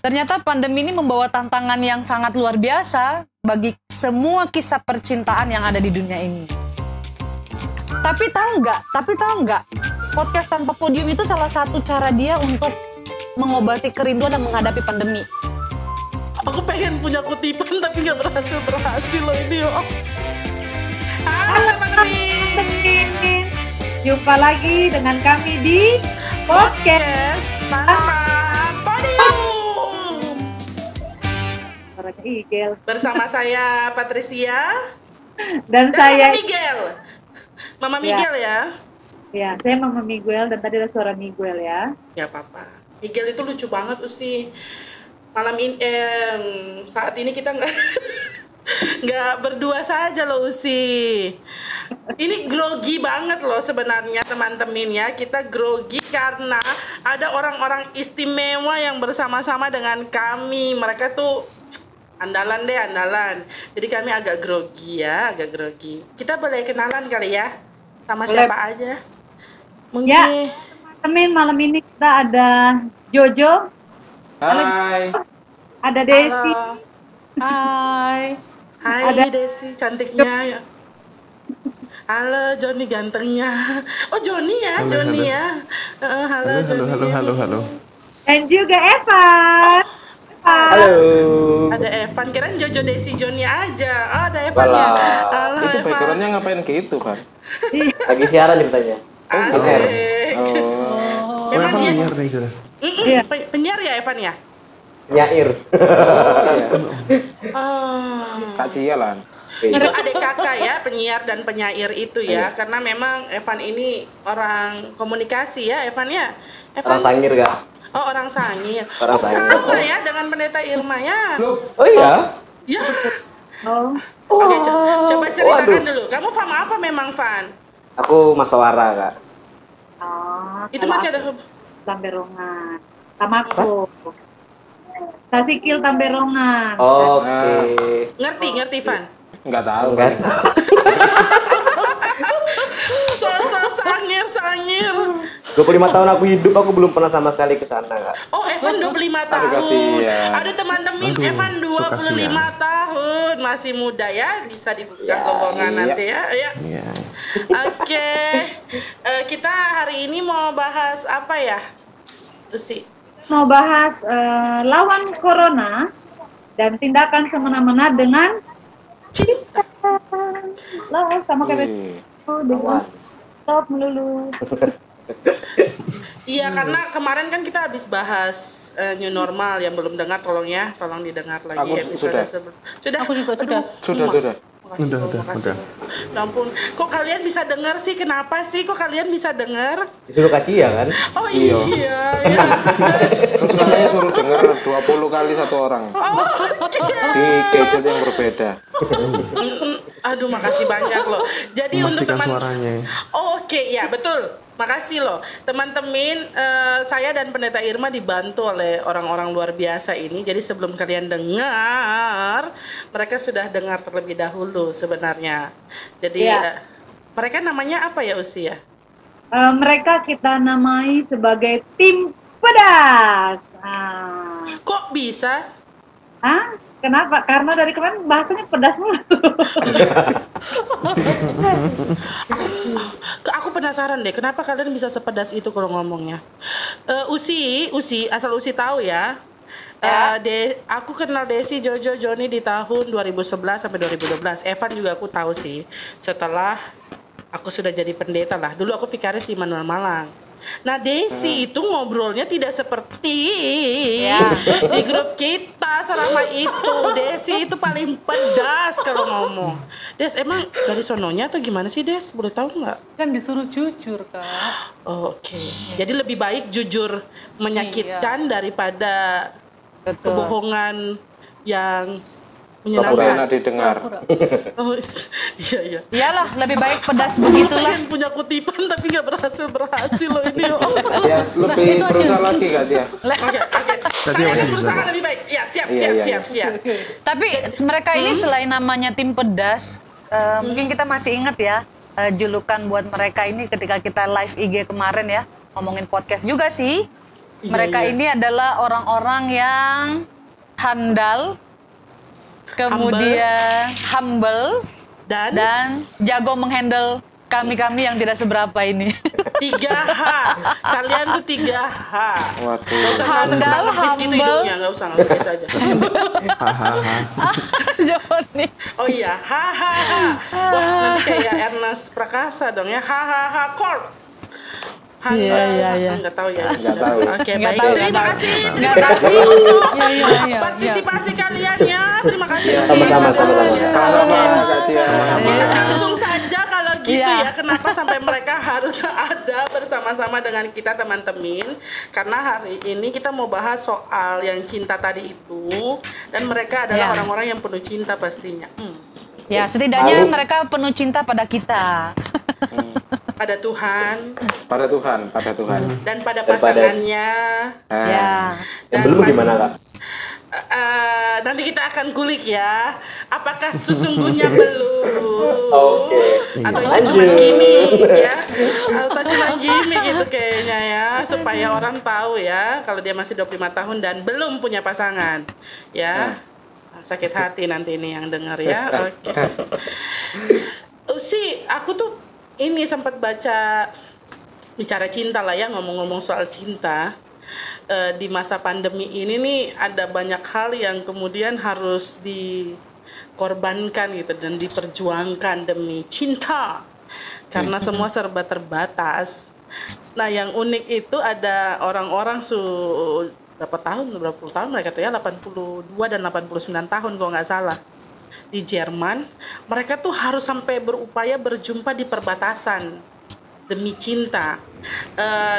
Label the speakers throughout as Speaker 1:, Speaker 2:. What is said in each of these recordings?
Speaker 1: Ternyata pandemi ini membawa tantangan yang sangat luar biasa bagi semua kisah percintaan yang ada di dunia ini. Tapi tahu nggak, podcast tanpa podium itu salah satu cara dia untuk mengobati kerinduan dan menghadapi pandemi.
Speaker 2: Aku pengen punya kutipan tapi nggak berhasil loh ini.
Speaker 3: Halo teman-teman, jumpa lagi dengan kami di podcast
Speaker 2: tanpa podium.
Speaker 3: Suaranya Igel.
Speaker 2: Bersama saya Patricia
Speaker 3: dan
Speaker 2: Mama
Speaker 3: saya
Speaker 2: Miguel. Mama Miguel ya.
Speaker 3: Ya, saya Mama Miguel dan tadi ada suara Miguel ya.
Speaker 2: Ya apa-apa. Miguel itu lucu banget Usi. Malam ini saat ini kita nggak berdua saja loh Usi. Ini grogi banget loh sebenarnya teman-teman ya. Kita grogi karena ada orang-orang istimewa yang bersama-sama dengan kami. Mereka tuh andalan. Jadi kami agak grogi ya, agak grogi. Kita boleh kenalan kali ya sama siapa aja. Mungkin
Speaker 3: Ya, teman malam ini kita ada Jojo.
Speaker 4: Hai.
Speaker 3: Ada Desi.
Speaker 2: Hai
Speaker 3: Ada-
Speaker 2: Desi cantiknya ya. Halo Joni gantengnya. Oh Joni ya,
Speaker 4: Halo,
Speaker 2: Joni
Speaker 4: halo.
Speaker 2: ya. Halo Joni.
Speaker 4: Halo.
Speaker 3: Dan juga Eva.
Speaker 4: Halo.
Speaker 2: Ada Evan, kirain Jojo Desi Joni aja. Oh ada Evan ya. Halo
Speaker 4: Itu
Speaker 2: Evan.
Speaker 4: backgroundnya ngapain gitu kan?
Speaker 5: Lagi siaran ceritanya.
Speaker 2: Asik.
Speaker 4: Oh.
Speaker 2: Emang dia
Speaker 4: penyiar nih sudah.
Speaker 3: Iya.
Speaker 2: penyiar ya Evan ya?
Speaker 5: Nyair.
Speaker 2: Oh.
Speaker 4: Kak Cialan.
Speaker 2: Itu adik kakak ya, penyiar dan penyair itu ya. Karena memang Evan ini orang komunikasi ya, Evan ya.
Speaker 5: Orang Sangir gak?
Speaker 2: Oh orang Sangir.
Speaker 5: Orang
Speaker 2: Oh
Speaker 5: Sangir.
Speaker 2: sama ya dengan pendeta Irma ya.
Speaker 5: Oh iya?
Speaker 2: Ya.
Speaker 3: Oh,
Speaker 2: Oke, coba ceritakan
Speaker 5: Waduh.
Speaker 2: dulu. Kamu Van apa memang Van?
Speaker 5: Aku Maswara kak.
Speaker 2: Itu masih ada
Speaker 3: Tamberongan. Tamako. Tasikil Tamberongan.
Speaker 5: Oke.
Speaker 2: ngerti Van?
Speaker 4: Enggak tahu.
Speaker 5: Enggak.
Speaker 2: Sosok sangir.
Speaker 5: 25 tahun aku hidup, aku belum pernah sama sekali ke sana kak.
Speaker 2: Oh, Evan 25 tahun.
Speaker 4: kasihan.
Speaker 2: Aduh teman-teman,
Speaker 4: Aduh,
Speaker 2: Evan 25
Speaker 4: kasihan.
Speaker 2: tahun, masih muda ya, bisa dibuka
Speaker 5: Ya,
Speaker 2: lowongan
Speaker 4: iya.
Speaker 2: nanti ya. Ya.
Speaker 4: Iya.
Speaker 2: Oke. Kita hari ini mau bahas apa ya? Usi.
Speaker 3: Mau bahas lawan corona dan tindakan semena-mena dengan
Speaker 2: Cinta.
Speaker 3: lo sama kayak
Speaker 4: Wih.
Speaker 3: dengan stop melulu.
Speaker 2: Iya, karena kemarin kan kita habis bahas new normal. Yang belum dengar tolong didengar lagi
Speaker 4: Aku
Speaker 2: episode
Speaker 4: sudah.
Speaker 2: Sudah. Aku juga sudah.
Speaker 4: Sudah.
Speaker 2: Makasih, makasih. Ya ampun, kok kalian bisa dengar sih? Kenapa sih kok kalian bisa dengar?
Speaker 5: Disuruh Kak Cia kan?
Speaker 2: Oh iya, ya.
Speaker 4: Terus katanya suruh denger 20 kali satu orang. Di gadget yang berbeda.
Speaker 2: Aduh, makasih banyak loh. Jadi untuk
Speaker 4: Memastikan
Speaker 2: teman
Speaker 4: suaranya.
Speaker 2: Oh, oke, ya betul. Makasih loh teman-teman, saya dan Pendeta Irma dibantu oleh orang-orang luar biasa ini. Jadi sebelum kalian dengar, mereka sudah dengar terlebih dahulu sebenarnya. Jadi
Speaker 3: Iya.
Speaker 2: mereka namanya apa ya Usia?
Speaker 3: Mereka kita namai sebagai tim pedas.
Speaker 2: Kok bisa?
Speaker 3: Kenapa? Karena dari kemarin bahasanya pedas mulu.
Speaker 2: Aku penasaran deh, kenapa kalian bisa sepedas itu kalau ngomongnya? Usi, asal Usi tahu ya. Aku kenal Desi, Jojo, Joni di tahun 2011 sampai 2012. Evan juga aku tahu sih. Setelah aku sudah jadi pendeta lah. Dulu aku vikaris di Manuel Malang. Nah Desi itu ngobrolnya tidak seperti di grup kita selama itu. Desi itu paling pedas kalau ngomong. Des, emang dari sononya atau gimana sih Des? Boleh tahu nggak?
Speaker 6: Kan disuruh jujur kak.
Speaker 2: Oh, oke. Jadi lebih baik jujur menyakitkan daripada kebohongan yang
Speaker 4: Pura
Speaker 2: menyenangkan.
Speaker 4: didengar.
Speaker 2: Oh, iya.
Speaker 1: Iyalah, lebih baik pedas begitulah.
Speaker 2: Pengen punya kutipan tapi nggak berhasil loh ini.
Speaker 4: Ya, lebih berusaha lagi Kak Cia.
Speaker 2: Oke. Saya akan berusaha lebih baik. Ya, siap.
Speaker 1: Tapi mereka ini selain namanya tim pedas, mungkin kita masih ingat ya julukan buat mereka ini ketika kita live IG kemarin ya, ngomongin podcast juga sih. Mereka ini adalah orang-orang yang handal, kemudian humble, dan jago menghandle kami-kami yang tidak seberapa ini.
Speaker 2: 3H. Kalian tuh 3H.
Speaker 4: Waduh.
Speaker 2: Nggak usah nangis gitu hidungnya, nggak usah biasa aja.
Speaker 1: Joni.
Speaker 2: Oh iya, hahaha. Wah, nanti kayak Ernest Prakasa dong ya. Hahaha, Corp.
Speaker 1: Iya.
Speaker 2: Nggak tahu ya.
Speaker 4: Nggak tahu.
Speaker 2: Oke,
Speaker 1: Nggak
Speaker 2: baik.
Speaker 1: tahu.
Speaker 2: Terima kasih untuk
Speaker 6: Iya.
Speaker 2: partisipasi kalian ya. Terima kasih.
Speaker 5: Sama-sama.
Speaker 4: Sama-sama, Kak Cia.
Speaker 2: Kita langsung saja kalau gitu
Speaker 1: Iya.
Speaker 2: ya. Kenapa sampai mereka harus ada bersama-sama dengan kita teman-teman? Karena hari ini kita mau bahas soal yang cinta tadi itu, dan mereka adalah
Speaker 1: Iya.
Speaker 2: orang-orang yang penuh cinta pastinya.
Speaker 1: Ya, setidaknya mereka penuh cinta pada kita.
Speaker 2: Pada Tuhan
Speaker 4: Pada Tuhan.
Speaker 2: dan pada pasangannya.
Speaker 1: Ya.
Speaker 5: Yang belum gimana, Kak?
Speaker 2: Nanti kita akan kulik ya. Apakah sesungguhnya belum?
Speaker 5: Oke.
Speaker 2: Atau itu cuma gimmick ya? Atau cuma gimmick itu kayaknya ya, supaya orang tahu ya kalau dia masih 25 tahun dan belum punya pasangan. Ya. Sakit hati nanti ini yang dengar ya. Oke. Usi, aku tuh ini sempat baca bicara cinta lah ya, ngomong-ngomong soal cinta. Di masa pandemi ini nih ada banyak hal yang kemudian harus dikorbankan gitu dan diperjuangkan demi cinta karena semua serba terbatas. Nah, yang unik itu ada orang-orang berapa puluh tahun mereka tuh ya, 82 dan 89 tahun kalau nggak salah, di Jerman. Mereka tuh harus sampai berupaya berjumpa di perbatasan demi cinta.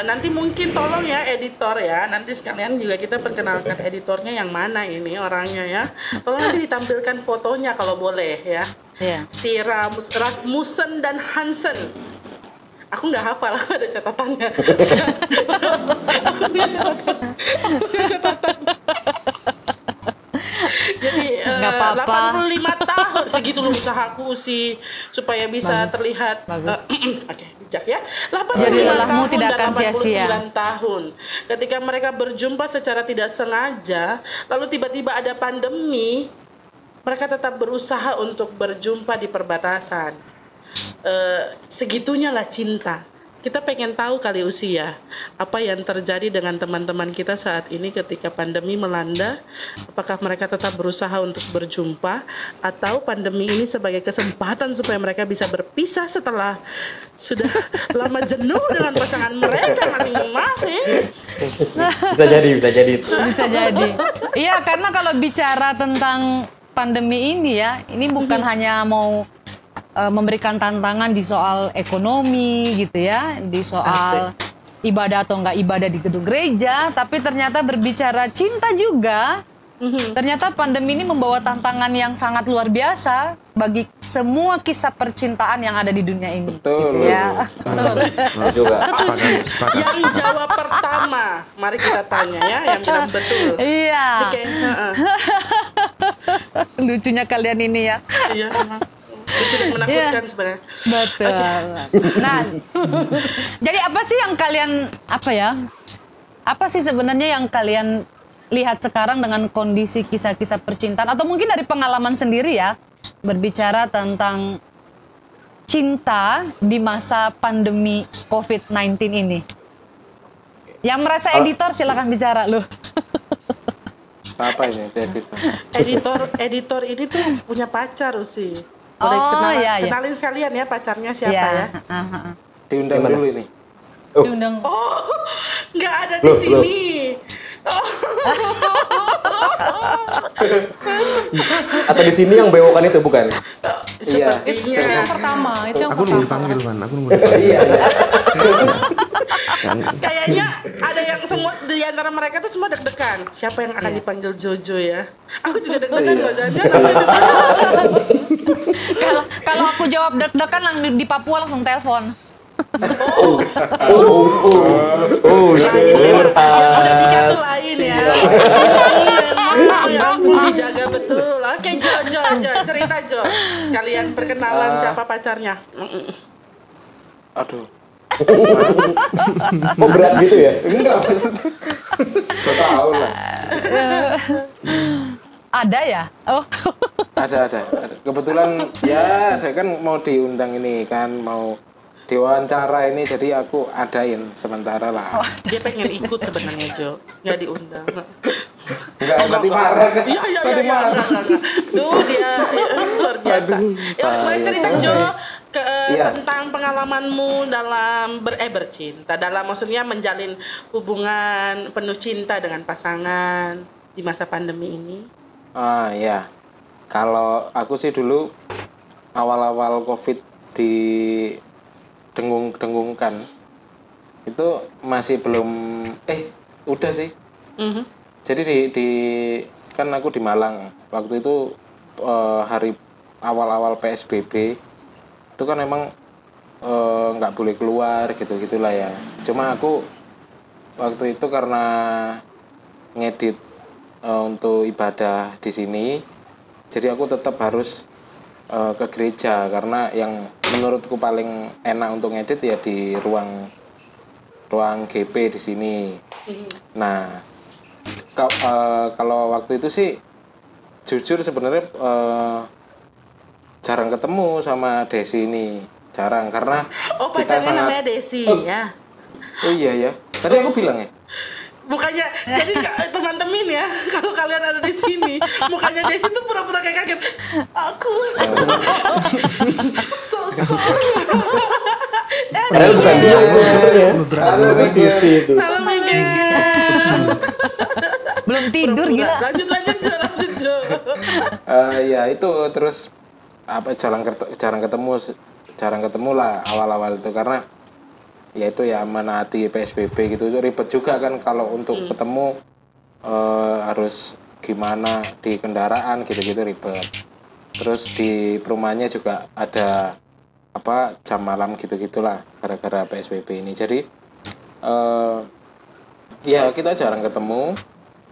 Speaker 2: Nanti mungkin tolong ya editor ya, nanti sekalian juga kita perkenalkan editornya yang mana ini orangnya ya. Tolong nanti ditampilkan fotonya kalau boleh ya.
Speaker 1: Iya.
Speaker 2: Si Rasmussen dan Hansen. Aku nggak hafal, aku ada catatannya. Aku punya catatan. Jadi
Speaker 1: Nggak apa-apa.
Speaker 2: 85 tahun segitu loh usahaku sih supaya bisa terlihat. Oke, bijak ya. 85
Speaker 1: Jadi lelahmu
Speaker 2: tahun
Speaker 1: tidak
Speaker 2: dan
Speaker 1: akan sia-sia.
Speaker 2: 89 tahun. Ketika mereka berjumpa secara tidak sengaja, lalu tiba-tiba ada pandemi, mereka tetap berusaha untuk berjumpa di perbatasan. Segitunya lah cinta. Kita pengen tahu kali usia apa yang terjadi dengan teman-teman kita saat ini ketika pandemi melanda. Apakah mereka tetap berusaha untuk berjumpa, atau pandemi ini sebagai kesempatan supaya mereka bisa berpisah setelah sudah lama jenuh dengan pasangan mereka masing-masing.
Speaker 5: Bisa jadi.
Speaker 1: Bisa jadi. Iya, karena kalau bicara tentang pandemi ini ya, ini bukan hanya mau memberikan tantangan di soal ekonomi gitu ya, di soal ibadah atau enggak ibadah di gedung gereja, tapi ternyata berbicara cinta juga. Ternyata pandemi ini membawa tantangan yang sangat luar biasa bagi semua kisah percintaan yang ada di dunia ini.
Speaker 4: Betul.
Speaker 1: Ya.
Speaker 5: Juga.
Speaker 2: Yang jawab pertama, mari kita tanya ya, yang bilang betul.
Speaker 1: Iya.
Speaker 2: Oke,
Speaker 1: Lucunya kalian ini ya.
Speaker 2: iya, emang. Lucu dan menakutkan sebenarnya.
Speaker 1: Betul. Nah, jadi apa sih yang kalian apa sih sebenarnya yang kalian lihat sekarang dengan kondisi kisah-kisah percintaan, atau mungkin dari pengalaman sendiri ya, berbicara tentang cinta di masa pandemi COVID-19 ini? Yang merasa editor silakan bicara loh.
Speaker 4: Apa ini?
Speaker 2: Editor ini tuh punya pacar sih. Boleh kenalin sekalian ya pacarnya siapa ya?
Speaker 4: Diundang dulu ini.
Speaker 6: Diundang.
Speaker 2: Oh, nggak ada di sini.
Speaker 5: Atau di sini yang bewokan itu bukan?
Speaker 2: Sepertinya.
Speaker 6: Itu yang pertama, itu yang
Speaker 7: Aku nunggu
Speaker 6: pertama.
Speaker 7: dipanggil kan, aku nunggu dipanggil.
Speaker 5: Iya.
Speaker 2: Kayaknya ada yang semua di antara mereka tuh semua deg-degan. Siapa yang akan dipanggil Jojo ya? Aku juga deg-degan loh.
Speaker 1: Kalau aku jawab deg-degan di Papua langsung telepon.
Speaker 2: Yang udah nikah tuh lain ya. Ya ampun, dijaga betul. Oke, Jo, cerita Jo. Sekalian perkenalan siapa pacarnya.
Speaker 4: Aduh.
Speaker 5: Oh berat gitu ya?
Speaker 4: Enggak maksudnya. Gak tahu lah.
Speaker 1: Ada ya? Oh.
Speaker 4: Ada. Kebetulan ya ada kan mau diundang ini kan, mau diwawancara ini, jadi aku adain sementara lah.
Speaker 2: Dia pengen ikut sebenarnya Jo, nggak diundang.
Speaker 4: Enggak, tadi marah kan?
Speaker 2: Iya,
Speaker 4: Tadi marah.
Speaker 2: enggak. Duh, dia luar biasa. Ya, boleh cerita Jo
Speaker 4: Iya.
Speaker 2: tentang pengalamanmu dalam bercinta, dalam maksudnya menjalin hubungan penuh cinta dengan pasangan di masa pandemi ini.
Speaker 4: Ah ya, kalau aku sih dulu awal-awal COVID dengung-dengungkan itu masih belum udah sih. Jadi di kan aku di Malang waktu itu hari awal-awal PSBB itu kan emang nggak boleh keluar gitulah ya. Cuma aku waktu itu karena ngedit untuk ibadah di sini, jadi aku tetap harus ke gereja karena yang menurutku paling enak untuk ngedit ya di ruang GP di sini. Nah, kalau waktu itu sih jujur sebenarnya jarang ketemu sama Desi ini, jarang karena
Speaker 2: pacarnya namanya Desi ya.
Speaker 4: Oh iya ya, tadi aku bilang ya.
Speaker 2: Bukannya, jadi teman-teman ya, kalau kalian ada di sini, mukanya Desi tuh pura-pura kayak kaget. Aku, sosok.
Speaker 5: Padahal bukan dia itu sebenarnya. Itu Sisi itu.
Speaker 2: Halo Mingge.
Speaker 1: Belum tidur gila.
Speaker 2: Lanjut Jo.
Speaker 4: Ya itu terus jarang ketemu lah awal-awal itu karena ya itu ya menaati PSBB gitu, ribet juga kan kalau untuk ketemu harus gimana di kendaraan gitu ribet. Terus di perumahannya juga ada jam malam gitu-gitulah gara-gara PSBB ini. Jadi ya kita jarang ketemu.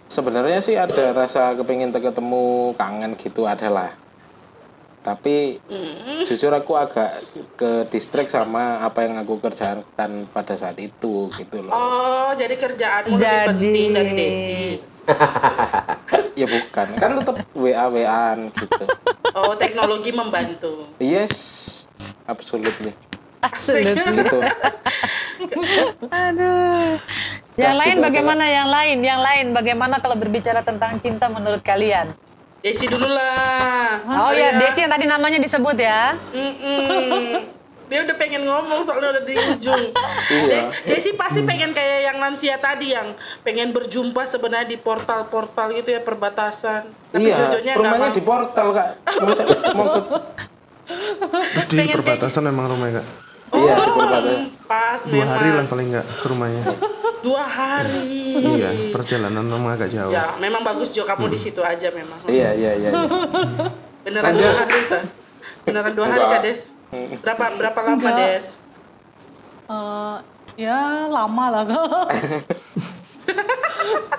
Speaker 4: Sebenarnya sih ada rasa kepingin ketemu, kangen gitu adalah. Tapi jujur aku agak ke distract sama apa yang aku kerjakan pada saat itu gitu loh.
Speaker 2: Oh, jadi kerjaanmu lebih penting dari Desi.
Speaker 4: Ya bukan, kan tetap WA-WAan gitu.
Speaker 2: Oh, teknologi membantu.
Speaker 4: Yes, absolutely.
Speaker 1: Absolutely.
Speaker 4: Gitu.
Speaker 1: Aduh. Yang
Speaker 4: Nah,
Speaker 1: lain
Speaker 4: gitu
Speaker 1: bagaimana? Yang lain bagaimana kalau berbicara tentang cinta menurut kalian?
Speaker 2: Desi dulu lah.
Speaker 1: Oh ya, Desi yang tadi namanya disebut ya.
Speaker 2: Dia udah pengen ngomong soalnya udah di ujung. Desi pasti pengen kayak yang lansia tadi yang pengen berjumpa sebenarnya di portal-portal gitu ya, perbatasan. Tapi
Speaker 4: Iya,
Speaker 2: Jojonya
Speaker 4: rumahnya di portal Kak. Masa mau ke
Speaker 7: Di perbatasan memang rumahnya Kak.
Speaker 4: Iya, di perbatasan.
Speaker 2: Pas
Speaker 7: 2 hari lah
Speaker 2: memang.
Speaker 7: paling nggak ke rumahnya.
Speaker 2: 2 hari.
Speaker 7: Iya, perjalanan memang agak jauh.
Speaker 2: Ya, memang bagus Jo kamu di situ aja memang.
Speaker 4: Iya.
Speaker 2: Beneran 2 hari Kak. Beneran 2 hari Kak Des. Berapa lama
Speaker 6: Enggak.
Speaker 2: Des?
Speaker 6: Ya lama lah kok.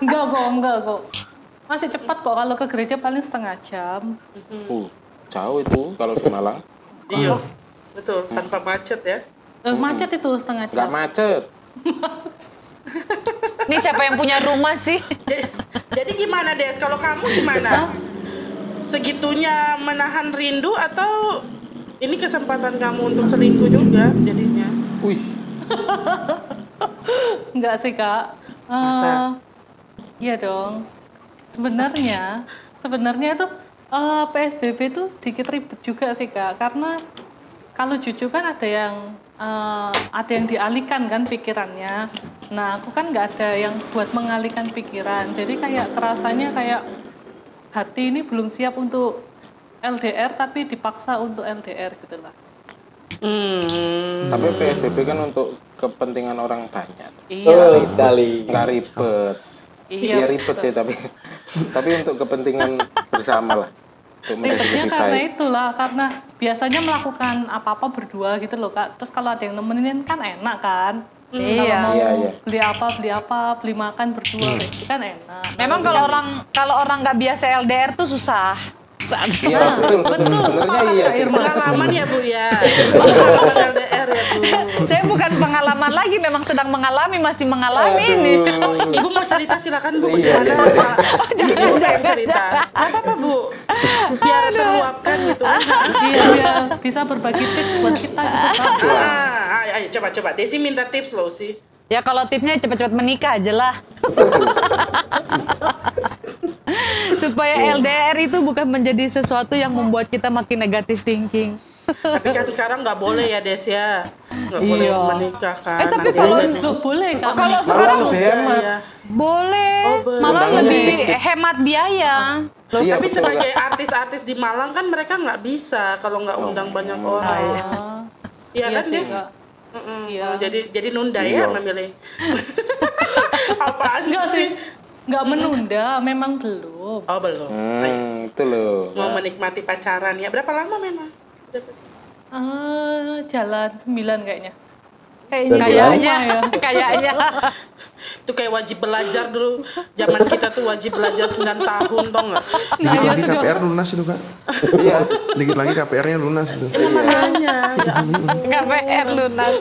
Speaker 6: Enggak kok. Masih cepat kok, kalau ke gereja paling setengah jam.
Speaker 4: Jauh itu kalau di Malang.
Speaker 2: Iya. Betul, tanpa macet ya.
Speaker 6: Macet itu setengah
Speaker 4: Nggak
Speaker 6: jam.
Speaker 4: macet.
Speaker 1: Ini siapa yang punya rumah sih?
Speaker 2: Jadi gimana Des? Kalau kamu gimana? Segitunya menahan rindu atau ini kesempatan kamu untuk selingkuh juga jadinya?
Speaker 4: Wih,
Speaker 6: Enggak sih Kak.
Speaker 2: Masa?
Speaker 6: Iya dong. Sebenarnya itu PSBB itu sedikit ribet juga sih Kak. Karena kalau jujur kan ada yang dialihkan kan pikirannya. Nah aku kan nggak ada yang buat mengalihkan pikiran. Jadi kayak kerasanya kayak hati ini belum siap untuk LDR tapi dipaksa untuk LDR gitu lah.
Speaker 4: tapi PSBB kan untuk kepentingan orang banyak.
Speaker 6: Iya.
Speaker 5: Sekali.
Speaker 4: Nggak ribet. Iya ribet sih tapi untuk kepentingan bersama lah. Untuk menjadi
Speaker 6: Ribetnya
Speaker 4: lebih
Speaker 6: karena
Speaker 4: baik.
Speaker 6: itulah, karena biasanya melakukan apa-apa berdua gitu loh Kak. Terus kalau ada yang nemenin kan enak kan.
Speaker 1: Iya.
Speaker 6: Kalau mau
Speaker 4: Iya.
Speaker 6: beli makan berdua itu kan enak.
Speaker 1: Memang kalau orang nggak biasa LDR tuh susah. bangsat.
Speaker 4: Iya betul. Sebenarnya iya sih.
Speaker 2: Pengalaman ya Bu ya. Pengalaman LDR ya Bu.
Speaker 1: Saya bukan pengalaman lagi, memang sedang masih mengalami ini.
Speaker 2: Oh, Ibu mau cerita silakan Bu.
Speaker 4: Iya,
Speaker 2: Gimana
Speaker 4: iya.
Speaker 2: Pak? Ibu pengen cerita. Apa Bu? Biar terluapkan gitu.
Speaker 6: Iya, biar bisa berbagi tips buat kita gitu Kak.
Speaker 2: Ayo coba. Desi minta tips loh sih.
Speaker 1: Ya kalau tipsnya cepat-cepat menikah aja lah. Supaya LDR itu bukan menjadi sesuatu yang membuat kita makin negatif thinking.
Speaker 2: Tapi kan sekarang nggak boleh ya Des ya. Nggak boleh
Speaker 1: Iya.
Speaker 2: menikah kan.
Speaker 1: Tapi
Speaker 2: Nanti
Speaker 1: kalau-
Speaker 2: aja nih.
Speaker 6: Loh, boleh Kak.
Speaker 1: Kalau
Speaker 6: menikah.
Speaker 1: sekarang
Speaker 4: lebih hemat.
Speaker 2: Ya.
Speaker 1: boleh,
Speaker 2: boleh.
Speaker 1: malah
Speaker 4: Undangannya
Speaker 1: lebih
Speaker 4: sedikit.
Speaker 1: hemat biaya. Loh,
Speaker 4: Iya,
Speaker 2: Tapi
Speaker 4: betul,
Speaker 2: sebagai
Speaker 4: Kak.
Speaker 2: artis-artis di Malang kan mereka nggak bisa kalau nggak undang banyak orang.
Speaker 6: Ah,
Speaker 2: Iya kan
Speaker 6: sih,
Speaker 2: Des?
Speaker 6: Kak. Iya.
Speaker 2: Oh, jadi nunda
Speaker 4: Iya.
Speaker 2: ya memilih. Apaan
Speaker 6: Enggak
Speaker 2: sih?
Speaker 6: sih. Enggak menunda, memang belum.
Speaker 2: Oh belum.
Speaker 4: Itu loh.
Speaker 2: Mau menikmati pacaran ya. Berapa lama memang?
Speaker 6: Jalan 9 kayaknya.
Speaker 1: Kayaknya, kayaknya.
Speaker 2: Itu kayak wajib belajar dulu. Zaman kita tuh wajib belajar 9 tahun tau nggak?
Speaker 7: Dikit
Speaker 6: iya,
Speaker 7: lagi
Speaker 6: sudah.
Speaker 7: KPR lunas itu kak.
Speaker 4: Iya.
Speaker 7: Dikit lagi KPR-nya lunas itu.
Speaker 2: Makanya. Ya.
Speaker 1: KPR lunas.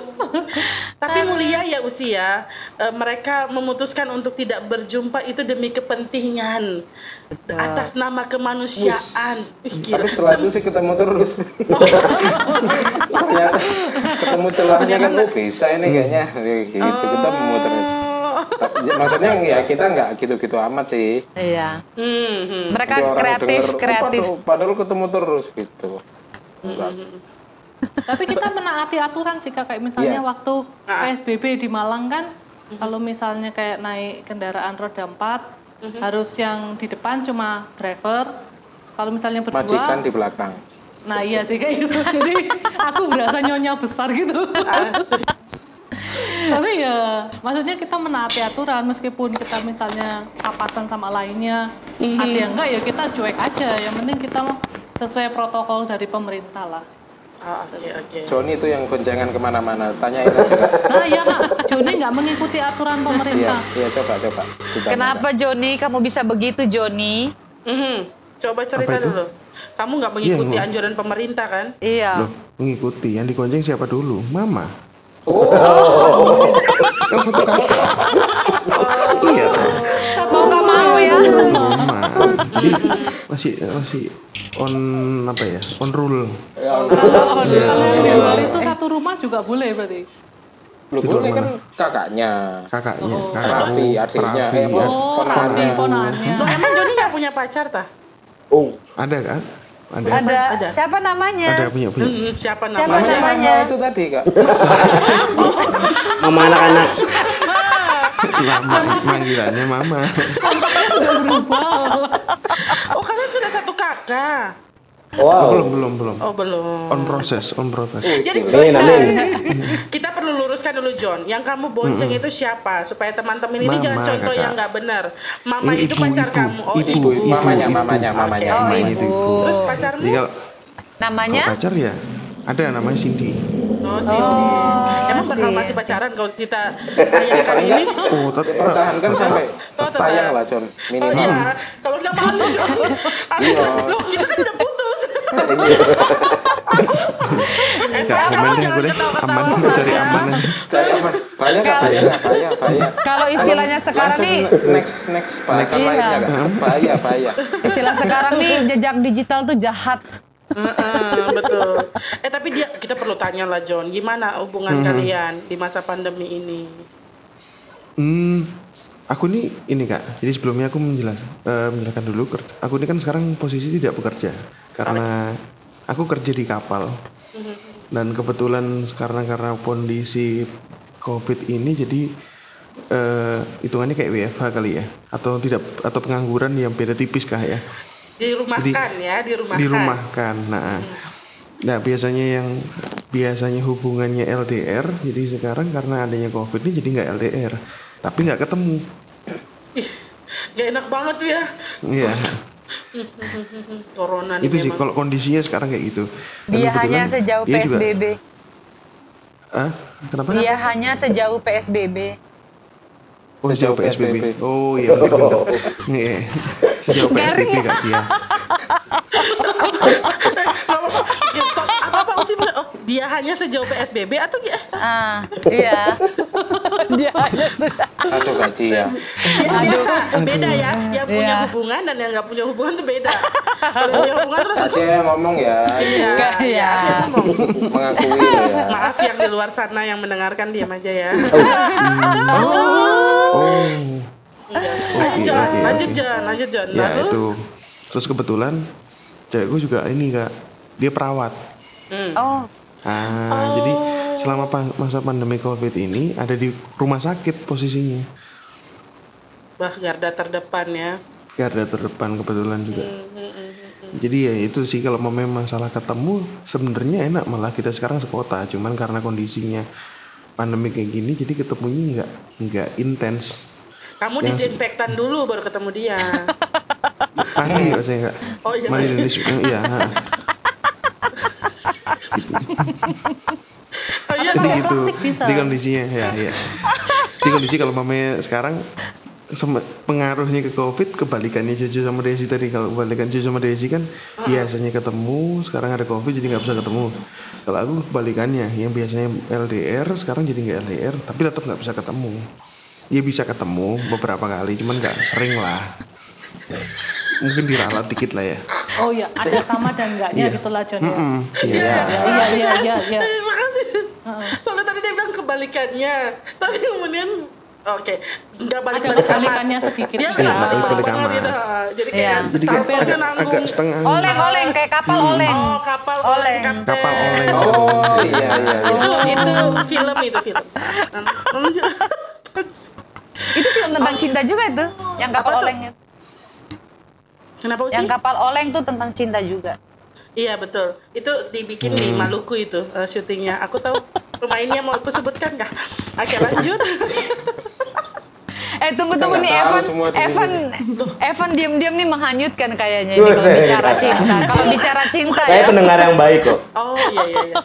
Speaker 2: Tapi mulia ya usia. Mereka memutuskan untuk tidak berjumpa itu demi kepentingan. Atas nama kemanusiaan. Ih, gila.
Speaker 4: Tapi setelah itu sih ketemu terus. Ternyata ketemu celahnya kan bisa ini kayaknya. Gitu kita memutar. Maksudnya ya kita nggak gitu-gitu amat sih.
Speaker 1: Iya. Mereka
Speaker 4: Nanti orang
Speaker 1: kreatif,
Speaker 4: denger,
Speaker 1: kreatif.
Speaker 4: Padahal ketemu terus gitu. Enggak.
Speaker 6: Tapi kita menaati aturan sih Kak. Kayak misalnya
Speaker 4: Iya.
Speaker 6: waktu PSBB di Malang kan, kalau misalnya kayak naik kendaraan roda 4, harus yang di depan cuma driver. Kalau misalnya berdua,
Speaker 4: Majikan di belakang.
Speaker 6: nah iya sih kayak gitu. Jadi aku berasa nyonya besar gitu.
Speaker 2: Asik.
Speaker 6: Tapi ya, maksudnya kita menaati aturan meskipun kita misalnya papasan sama lainnya, ada yang enggak ya kita cuek aja. Yang penting kita sesuai protokol dari pemerintah lah.
Speaker 2: Oh, oke.
Speaker 4: Joni itu yang goncengan kemana-mana. Tanyain aja Kak.
Speaker 6: Nah iya Kak, Joni nggak mengikuti aturan
Speaker 4: Iya,
Speaker 6: pemerintah.
Speaker 4: iya coba. Ditanya,
Speaker 1: Kenapa Joni? Kamu bisa begitu Joni?
Speaker 2: Coba cerita
Speaker 7: Apa itu?
Speaker 2: dulu. Kamu nggak mengikuti
Speaker 7: Iya,
Speaker 2: anjuran pemerintah kan?
Speaker 1: Iya.
Speaker 7: Loh, mengikuti. Yang digonceng siapa dulu? Mama. Kan satu kakak. Iya.
Speaker 1: Mau nggak mau ya?
Speaker 7: Mama. Jadi masih on apa ya? On rule.
Speaker 6: Kalau yang di luar itu satu rumah juga boleh berarti.
Speaker 4: Lu boleh kan kakaknya.
Speaker 7: Kakaknya.
Speaker 4: Raffi, adiknya. Ponakannya.
Speaker 6: Ponakannya.
Speaker 2: Loh, emang Joni nggak punya pacar tah?
Speaker 7: Ada kan? Ada.
Speaker 1: Ada. Siapa namanya?
Speaker 7: Ada punya.
Speaker 2: Siapa
Speaker 1: Siapa
Speaker 2: namanya?
Speaker 1: namanya?
Speaker 4: Mama itu tadi Kak.
Speaker 5: Mama anak-anak.
Speaker 7: Lama panggilannya mama.
Speaker 2: Oh, kalian sudah satu kakak.
Speaker 5: Wow.
Speaker 7: Belum.
Speaker 2: Oh, belum.
Speaker 7: On proses.
Speaker 2: Jadi
Speaker 5: Amin.
Speaker 2: kita perlu luruskan dulu John. Yang kamu bonceng itu siapa? Supaya teman-teman ini
Speaker 7: Mama,
Speaker 2: jangan contoh
Speaker 7: kakak.
Speaker 2: yang nggak benar. Mama
Speaker 7: Ini
Speaker 2: itu
Speaker 7: ibu,
Speaker 2: pacar
Speaker 7: ibu.
Speaker 2: kamu. Oh,
Speaker 7: Ibu.
Speaker 2: ibu.
Speaker 4: Mamanya.
Speaker 1: Oh,
Speaker 7: Namanya
Speaker 1: ibu.
Speaker 7: itu ibu.
Speaker 2: Terus pacarmu?
Speaker 7: Jadi kalau
Speaker 1: Namanya?
Speaker 7: pacar ya ada namanya Cindy.
Speaker 2: Oh, Cindy. Emang bakal masih pacaran kalau kita tayangkan ini?
Speaker 7: Oh, tetap.
Speaker 4: Pertahankan sampai tayang lah John.
Speaker 2: Oh
Speaker 4: Minimal.
Speaker 2: iya, kalau udah malu John.
Speaker 4: Iya.
Speaker 2: Loh, kita kan udah putus.
Speaker 7: Enggak, aman deh aku deh. Aman, cari aman aja.
Speaker 4: Cari aman. Bahaya Kak, bahaya.
Speaker 1: Kalau istilahnya sekarang
Speaker 4: Langsung
Speaker 1: nih,
Speaker 4: next bahasan
Speaker 1: Iya.
Speaker 4: lainnya Kak. Bahaya.
Speaker 1: istilah sekarang nih jejak digital tuh jahat.
Speaker 2: Betul. Tapi kita perlu tanya lah John, gimana hubungan kalian di masa pandemi ini?
Speaker 7: Aku nih ini Kak. Jadi sebelumnya aku menjelaskan dulu. Aku ini kan sekarang posisi tidak bekerja karena aku kerja di kapal. Dan kebetulan karena kondisi COVID ini jadi hitungannya kayak WFH kali ya, atau pengangguran yang beda tipis kah ya? Dirumahkan. Nah, biasanya hubungannya LDR, jadi sekarang karena adanya COVID ini jadi nggak LDR, tapi nggak ketemu.
Speaker 2: Gak enak banget tuh ya.
Speaker 7: Iya.
Speaker 2: Corona
Speaker 7: Itu
Speaker 2: nih
Speaker 7: sih
Speaker 2: memang.
Speaker 7: kalau kondisinya sekarang kayak gitu. Dan
Speaker 1: Dia
Speaker 7: kebetulan
Speaker 1: hanya sejauh
Speaker 7: dia juga-
Speaker 1: PSBB.
Speaker 7: Kenapa?
Speaker 1: Dia hanya sejauh PSBB.
Speaker 7: Oh, sejauh
Speaker 4: Sejauh
Speaker 7: PSBB.
Speaker 4: PSBB.
Speaker 7: Oh iya. Iya. Sejauh PSBB Kak dia.
Speaker 2: Apa sih? Oh, dia hanya sejauh PSBB atau
Speaker 1: Iya. Dia aja sudah.
Speaker 4: Aduh Kak Cia.
Speaker 2: ya, biasa beda ya. Yang punya hubungan dan yang nggak punya hubungan tuh beda. Kalau yang punya hubungan terus
Speaker 4: Kak Cia yang ngomong ya.
Speaker 2: Iya,
Speaker 1: Iya.
Speaker 2: dia ngomong.
Speaker 4: Mengakui loh ya.
Speaker 2: Maaf yang di luar sana yang mendengarkan diam aja ya.
Speaker 7: Oh.
Speaker 2: Ayo John, lanjut John.
Speaker 7: Ya
Speaker 2: Lalu?
Speaker 7: itu. Terus kebetulan cewekku juga ini Kak, dia perawat.
Speaker 1: Oh,
Speaker 7: Jadi selama masa pandemi COVID ini ada di rumah sakit posisinya.
Speaker 2: Wah, garda terdepan ya.
Speaker 7: Garda terdepan kebetulan juga. Jadi ya itu sih kalau memang masalah ketemu sebenarnya enak malah kita sekarang sekota, cuman karena kondisinya pandemi kayak gini jadi ketemunya nggak intens.
Speaker 2: Kamu disinfektan dulu baru ketemu dia.
Speaker 7: Mandi ya saya nggak.
Speaker 2: Oh iya.
Speaker 7: Mandi Indonesia. Iya.
Speaker 2: Oh iya.
Speaker 7: Jadi gitu.
Speaker 6: plastik bisa.
Speaker 7: Di kondisinya ya. Di kondisi kalau mamanya sekarang pengaruhnya ke COVID kebalikannya Jojo sama Desi tadi. Kalau kebalikan Jojo sama Desi kan biasanya ketemu, sekarang ada COVID jadi nggak bisa ketemu. Kalau aku kebalikannya, yang biasanya LDR sekarang jadi nggak LDR, tapi tetap nggak bisa ketemu. Ya bisa ketemu beberapa kali, cuman nggak sering lah. Mungkin diralat dikit lah ya.
Speaker 6: Oh ya, ada sama dan enggaknya gitu lah John ya.
Speaker 7: Iya.
Speaker 6: Iya.
Speaker 2: Makasih. Soalnya tadi dia bilang kebalikannya, tapi kemudian oke, nggak balik-balik
Speaker 6: Ada kebalikannya sedikit.
Speaker 2: Dia
Speaker 6: Iya,
Speaker 2: nggak balik-balik
Speaker 7: balik
Speaker 2: banget
Speaker 7: aman.
Speaker 2: gitu. Jadi
Speaker 1: Iya.
Speaker 2: kayak
Speaker 7: Jadi kan
Speaker 2: sampelnya nanggung.
Speaker 7: agak setengah.
Speaker 1: oleng kayak kapal oleng.
Speaker 2: Oh, kapal oleng kapten.
Speaker 7: Kapal oleng.
Speaker 4: Oh iya.
Speaker 2: Itu film.
Speaker 1: Itu film tentang cinta juga itu, yang kapal
Speaker 2: Apa tuh?
Speaker 1: oleng.
Speaker 2: Kenapa sih?
Speaker 1: Yang kapal oleng tuh tentang cinta juga.
Speaker 2: Iya betul. Itu dibikin di Maluku itu syutingnya. Aku tahu pemainnya mau aku sebutkan nggak? Oke lanjut.
Speaker 1: Tunggu
Speaker 4: Kita
Speaker 1: nih
Speaker 4: nggak tahu
Speaker 1: Evan,
Speaker 4: semua di
Speaker 1: Evan diam-diam nih menghanyutkan kayaknya ini kalau
Speaker 5: Buset.
Speaker 1: bicara cinta. Kalau bicara cinta
Speaker 5: Saya
Speaker 1: ya.
Speaker 5: pendengar yang baik kok.
Speaker 2: Oh iya.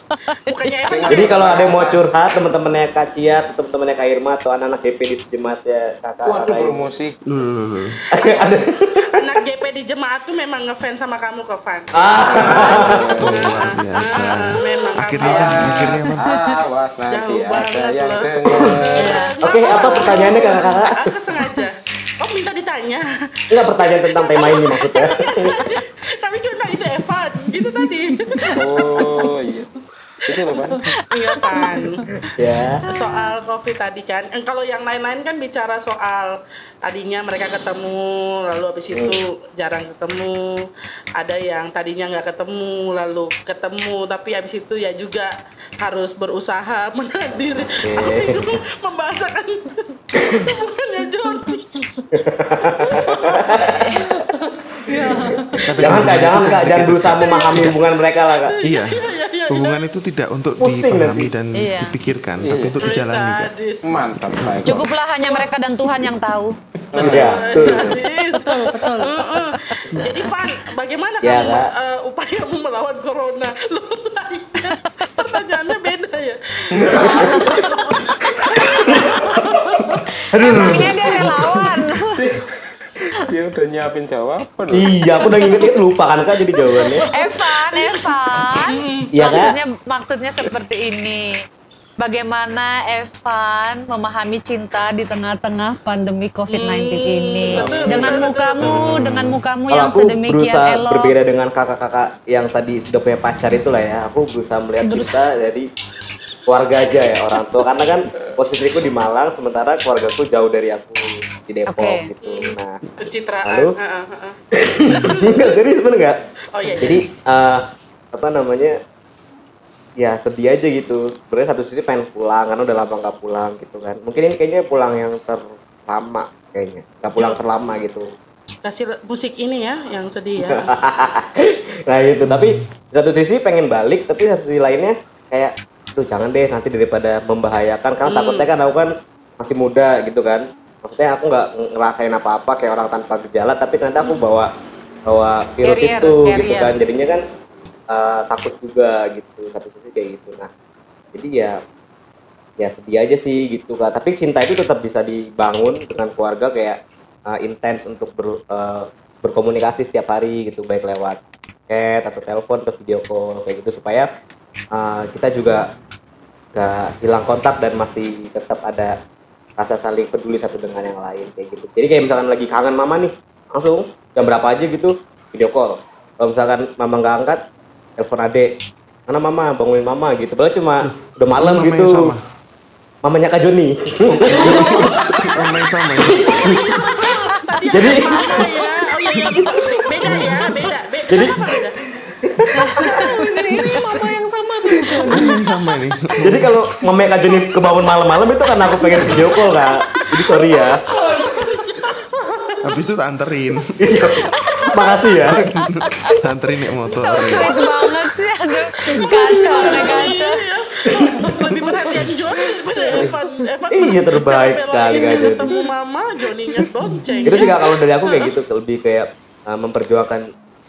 Speaker 2: Bukannya Evan.
Speaker 5: Jadi kalau ada yang mau curhat teman-temannya Kak Cia atau teman-temannya Kak Irma atau anak-anak GP di jemaatnya Kakak
Speaker 4: Waduh
Speaker 5: lain.
Speaker 4: promosi.
Speaker 7: Loh.
Speaker 5: Ada.
Speaker 2: Anak GP di jemaat tuh memang ngefans sama kamu kok Van.
Speaker 7: Luar biasa.
Speaker 2: Memang
Speaker 7: Akhirnya
Speaker 2: kamu.
Speaker 7: Van.
Speaker 4: Awas nanti
Speaker 2: Jauh
Speaker 4: ada
Speaker 2: banget
Speaker 4: yang
Speaker 2: loh.
Speaker 4: denger.
Speaker 5: Oke, apa pertanyaannya kakak-kakak?
Speaker 2: Aku sengaja. Oh minta ditanya.
Speaker 5: Enggak pertanyaan tentang tema ini maksudnya.
Speaker 2: Tapi cuma itu Evan. Gitu tadi.
Speaker 4: Oh iya. Itu loh Pan.
Speaker 2: Iya Van.
Speaker 5: Ya.
Speaker 2: Soal COVID tadi kan. Kalau yang lain-lain kan bicara soal tadinya mereka ketemu, lalu habis itu jarang ketemu. Ada yang tadinya nggak ketemu, lalu ketemu, tapi habis itu ya juga harus berusaha menahan diri. Aku bingung membahasakan hubungannya Johnny.
Speaker 5: Jangan berusaha memahami hubungan mereka lah kak.
Speaker 7: Iya. Hubungan itu tidak untuk
Speaker 5: Pusing
Speaker 7: dipahami
Speaker 5: nanti.
Speaker 7: dan
Speaker 1: Iya.
Speaker 7: dipikirkan, tapi untuk dijalani Kak.
Speaker 2: Sadis.
Speaker 4: Mantap Pak Eko.
Speaker 1: Cukuplah hanya mereka dan Tuhan yang tahu.
Speaker 5: Iya.
Speaker 2: Sadis. Heeh. Jadi Van, bagaimana
Speaker 5: Ya,
Speaker 2: kamu
Speaker 5: Kak.
Speaker 2: upayamu melawan corona? Loh, lah, iya. Pertanyaannya beda ya.
Speaker 1: Emangnya dia relawan.
Speaker 4: Dia udah nyiapin jawaban loh.
Speaker 5: Iya, aku udah nginget lupa kan kak jadi jawabannya.
Speaker 1: Evan.
Speaker 5: Iya, Kak.
Speaker 1: Maksudnya seperti ini. Bagaimana Evan memahami cinta di tengah-tengah pandemi COVID-19 ini? Dengan mukamu
Speaker 5: Kalau
Speaker 1: yang
Speaker 5: aku
Speaker 1: sedemikian
Speaker 5: berusaha
Speaker 1: elok.
Speaker 5: berbeda dengan kakak-kakak yang tadi sudah punya pacar itu lah ya. Aku berusaha melihat cinta dari keluarga aja ya, orang tua. Karena kan posisiku di Malang, sementara keluargaku jauh dari aku di Depok
Speaker 1: Oke.
Speaker 5: gitu. Nah,
Speaker 2: Pencitraan.
Speaker 5: Lalu? enggak serius bener nggak?
Speaker 2: Oh iya.
Speaker 5: Jadi apa namanya? Ya sedih aja gitu. Sebenarnya satu sisi pengen pulang karena udah lama nggak pulang gitu kan. Mungkin ini kayaknya pulang yang terlama kayaknya. Nggak pulang terlama gitu.
Speaker 2: Kasih musik ini ya yang sedih ya.
Speaker 5: Nah itu, tapi satu sisi pengen balik, tapi satu sisi lainnya kayak, tuh jangan deh nanti daripada membahayakan, karena takutnya kan aku kan masih muda gitu kan. Maksudnya aku nggak ngerasain apa-apa kayak orang tanpa gejala, tapi ternyata aku bawa virus
Speaker 1: Carrier,
Speaker 5: itu gitu
Speaker 1: carrier.
Speaker 5: kan. Jadinya kan takut juga gitu, satu sisi kayak gitu. Nah jadi ya sedih aja sih gitu kan. Tapi cinta itu tetap bisa dibangun dengan keluarga kayak intens untuk berkomunikasi setiap hari gitu, baik lewat chat atau telepon atau video call kayak gitu supaya kita juga gak hilang kontak dan masih tetap ada rasa saling peduli satu dengan yang lain kayak gitu. Jadi kayak misalkan lagi kangen mama nih, langsung jam berapa aja gitu video call. Kalau misalkan mama nggak angkat, telepon adek, mana mama, bangunin mama gitu. Padahal cuma udah malam
Speaker 7: Namanya
Speaker 5: gitu.
Speaker 7: sama.
Speaker 5: Mamanya Kak Joni.
Speaker 7: Nama yang sama ya.
Speaker 5: Jadi
Speaker 2: Mana ya? Oh iya, beda ya, beda.
Speaker 5: Jadi-
Speaker 2: Sama apa beda?
Speaker 6: Ini mama yang sama tuh.
Speaker 7: Nama yang sama nih.
Speaker 5: Jadi kalau mamanya Kak Joni kebangun malam-malam itu karena aku pengen video call Kak. Jadi sorry ya.
Speaker 7: Habis itu tak anterin.
Speaker 5: Makasih ya.
Speaker 7: Anterin naik motor.
Speaker 1: So sweet banget sih, aduh. Kacau, kacau.
Speaker 2: Lebih perhatian Joni daripada Evan. Evan
Speaker 5: Iya, terbaik
Speaker 2: bela-belain
Speaker 5: sekali, Kak Joni.
Speaker 2: ketemu mama, Joninya bonceng.
Speaker 5: Itu sih Kak, kalau dari aku kayak gitu, lebih kayak memperjuangkan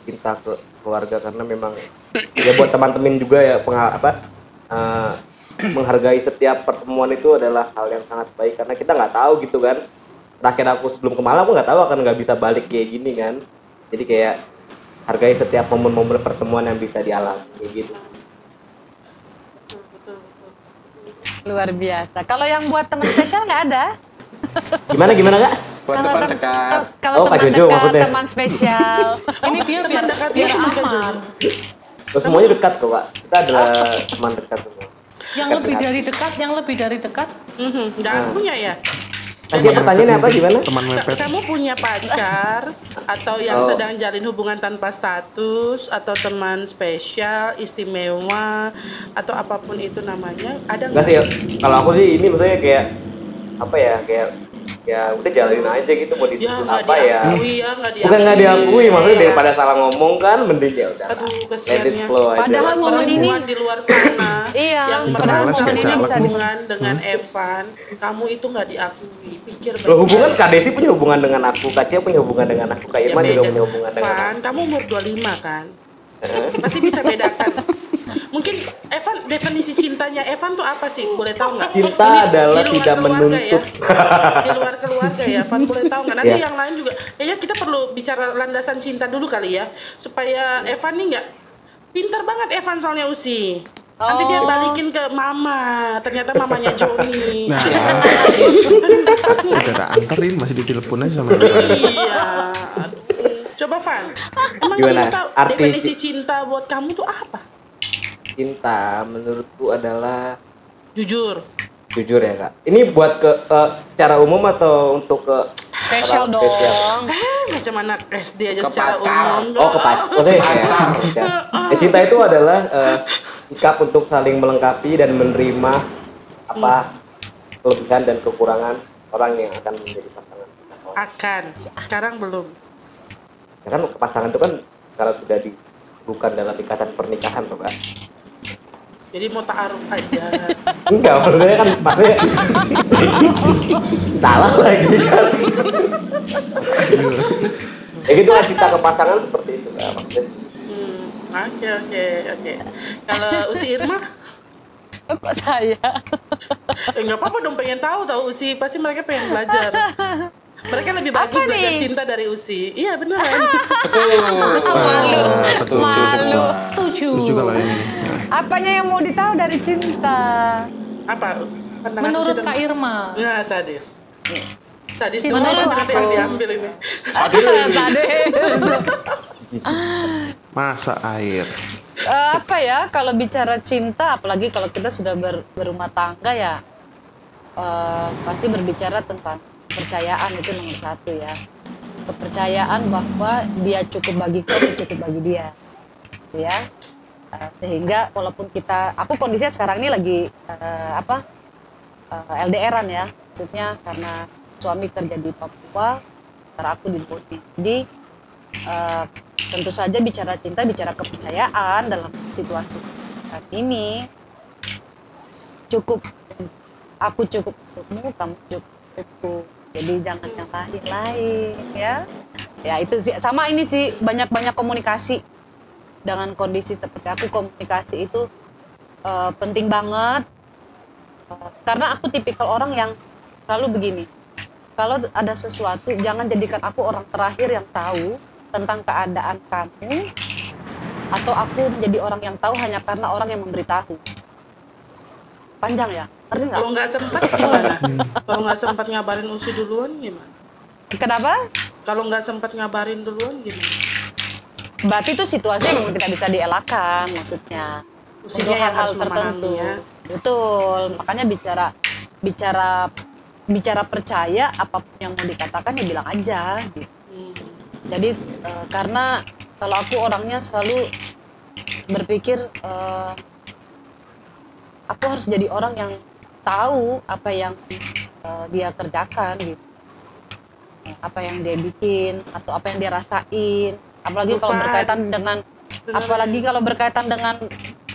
Speaker 5: cinta ke keluarga karena memang ya buat teman-teman juga ya menghargai setiap pertemuan itu adalah hal yang sangat baik karena kita nggak tahu gitu kan. Terakhir aku sebelum ke Malang aku nggak tahu akan nggak bisa balik kayak gini kan. Jadi kayak hargai setiap momen-momen pertemuan yang bisa dialami kayak gitu.
Speaker 1: Luar biasa. Kalau yang buat teman spesial nggak ada?
Speaker 5: Gimana Kak?
Speaker 4: Buat
Speaker 1: Kalau
Speaker 4: teman
Speaker 1: tem-
Speaker 4: dekat.
Speaker 1: kalau
Speaker 5: Oh, Kak
Speaker 1: teman
Speaker 5: Jojo
Speaker 1: dekat,
Speaker 5: maksudnya.
Speaker 1: teman spesial.
Speaker 6: Ini dia
Speaker 2: Teman
Speaker 6: biar
Speaker 2: dekat
Speaker 6: biar
Speaker 2: dia juga,
Speaker 6: aman.
Speaker 5: Terus semuanya dekat kok Kak. Kita adalah teman dekat semua.
Speaker 6: Yang
Speaker 5: Dekat
Speaker 6: lebih
Speaker 5: di hati.
Speaker 6: dari dekat, yang lebih dari dekat.
Speaker 2: Nggak punya ya?
Speaker 5: Kasih pertanyaannya apa gimana?
Speaker 7: Teman mepet.
Speaker 2: Kamu punya pacar atau yang sedang jalin hubungan tanpa status atau teman spesial, istimewa atau apapun itu namanya, ada
Speaker 5: Enggak sih, kalau aku sih ini maksudnya kayak apa ya, kayak ya udah jalanin aja gitu mau
Speaker 2: Ya
Speaker 5: disebut
Speaker 2: nggak
Speaker 5: apa ya.
Speaker 2: diakui ya, nggak diakui.
Speaker 5: Bukan nggak diakui, maksudnya daripada salah ngomong kan mending ya udah.
Speaker 2: Aduh,
Speaker 5: Let it
Speaker 2: kasihannya.
Speaker 5: flow aja.
Speaker 1: Padahal momen ini
Speaker 2: Perempuan di luar sana
Speaker 1: Iya,
Speaker 2: yang
Speaker 1: padahal
Speaker 2: merasa
Speaker 7: momen ini
Speaker 2: punya
Speaker 7: bisa
Speaker 2: hubungan dengan Evan, kamu itu nggak diakui. Pikir
Speaker 5: Loh, hubungan Kak Desi punya hubungan dengan aku, Kak Cia punya hubungan dengan aku, Kak Irma juga punya hubungan dengan aku.
Speaker 2: Van, kamu umur 25 kan? Pasti bisa bedakan. Mungkin Evan, definisi cintanya Evan tuh apa sih? Boleh tahu nggak?
Speaker 5: Cinta
Speaker 2: Ini
Speaker 5: adalah
Speaker 2: di luar
Speaker 5: tidak
Speaker 2: keluarga
Speaker 5: menuntut.
Speaker 2: Ya? Di luar keluarga ya, Evan boleh tahu nggak? Nanti
Speaker 5: Ya.
Speaker 2: yang lain juga. Kayaknya kita perlu bicara landasan cinta dulu kali ya, supaya Evan nih nggak pintar banget Evan soalnya Usi. Nanti dia balikin ke mama, ternyata mamanya Joni.
Speaker 7: Nah, udah tak anterin masih ditelepon aja sama dia.
Speaker 2: Iya. Coba Van, emang
Speaker 5: Gimana?
Speaker 2: cinta,
Speaker 5: Arti
Speaker 2: definisi cinta buat kamu tuh apa?
Speaker 5: Cinta menurutku adalah
Speaker 2: Jujur.
Speaker 5: jujur ya Kak. Ini buat ke secara umum atau untuk ke
Speaker 1: Spesial
Speaker 5: orang
Speaker 1: dong.
Speaker 5: spesial?
Speaker 2: Macam anak SD aja
Speaker 4: Ke
Speaker 2: secara
Speaker 4: pacar.
Speaker 2: umum.
Speaker 5: Oh ke maksudnya ya. Cinta itu adalah sikap untuk saling melengkapi dan menerima apa kelebihan dan kekurangan orang yang akan menjadi pasangan kita.
Speaker 2: Akan. Sekarang belum.
Speaker 5: Ya kan pasangan itu kan kalau sudah bukan dalam ikatan pernikahan tuh Kak.
Speaker 2: Jadi mau ta'aruf aja.
Speaker 5: Enggak, maksudnya kan maksudnya salah lagi kan. Ya gitu lah, cinta ke pasangan seperti itu Kak maksudnya.
Speaker 2: Oke. Kalau Usi Irma?
Speaker 1: Kok saya?
Speaker 2: Nggak apa-apa dong, pengen tahu Usi. Pasti mereka pengen belajar. Mereka lebih bagus
Speaker 1: Apa
Speaker 2: belajar
Speaker 1: nih?
Speaker 2: cinta dari Usi. Iya beneran.
Speaker 4: Setuju semua.
Speaker 6: Setuju.
Speaker 7: Itu juga lah ini. Nah,
Speaker 1: Apanya yang mau ditahu dari cinta?
Speaker 2: Apa? Pandangan
Speaker 6: Menurut
Speaker 2: Usi
Speaker 6: Kak Irma.
Speaker 2: Nggak, sadis. Sadis
Speaker 6: Cinta
Speaker 2: dulu
Speaker 1: menurut
Speaker 2: pasti nanti
Speaker 1: aku.
Speaker 2: yang diambil ini.
Speaker 1: Tadi.
Speaker 7: masa air.
Speaker 1: Apa ya, kalau bicara cinta, apalagi kalau kita sudah berumah tangga ya, pasti berbicara tentang kepercayaan, itu nomor satu ya. Kepercayaan bahwa dia cukup bagiku, aku cukup bagi dia, gitu ya. Sehingga walaupun aku kondisinya sekarang ini lagi LDRan ya, maksudnya karena suami kerja di Papua, sementara aku di Boti. Jadi tentu saja bicara cinta, bicara kepercayaan dalam situasi saat ini cukup. Aku cukup untukmu, kamu cukup untukku. Jadi jangan yang lain ya. Ya itu sih, sama ini sih, banyak komunikasi. Dengan kondisi seperti aku, komunikasi itu penting banget. Karena aku tipikal orang yang selalu begini. Kalau ada sesuatu, jangan jadikan aku orang terakhir yang tahu tentang keadaan kamu atau aku menjadi orang yang tahu hanya karena orang yang memberitahu. Panjang ya, ngerti nggak?
Speaker 2: Kalau nggak sempat gimana? Kalau nggak sempat ngabarin Usi duluan gimana?
Speaker 1: Kenapa?
Speaker 2: Kalau nggak sempat ngabarin duluan gimana?
Speaker 1: Berarti itu situasi memang tidak bisa dielakkan, maksudnya.
Speaker 2: Usinya
Speaker 1: Untuk
Speaker 2: yang
Speaker 1: hal-hal
Speaker 2: harus
Speaker 1: tertentu.
Speaker 2: memahami ya.
Speaker 1: Betul, makanya bicara percaya, apapun yang mau dikatakan ya bilang aja gitu. Jadi karena kalau aku orangnya selalu berpikir aku harus jadi orang yang tahu apa yang dia kerjakan gitu, apa yang dia bikin atau apa yang dia rasain, apalagi kalau berkaitan dengan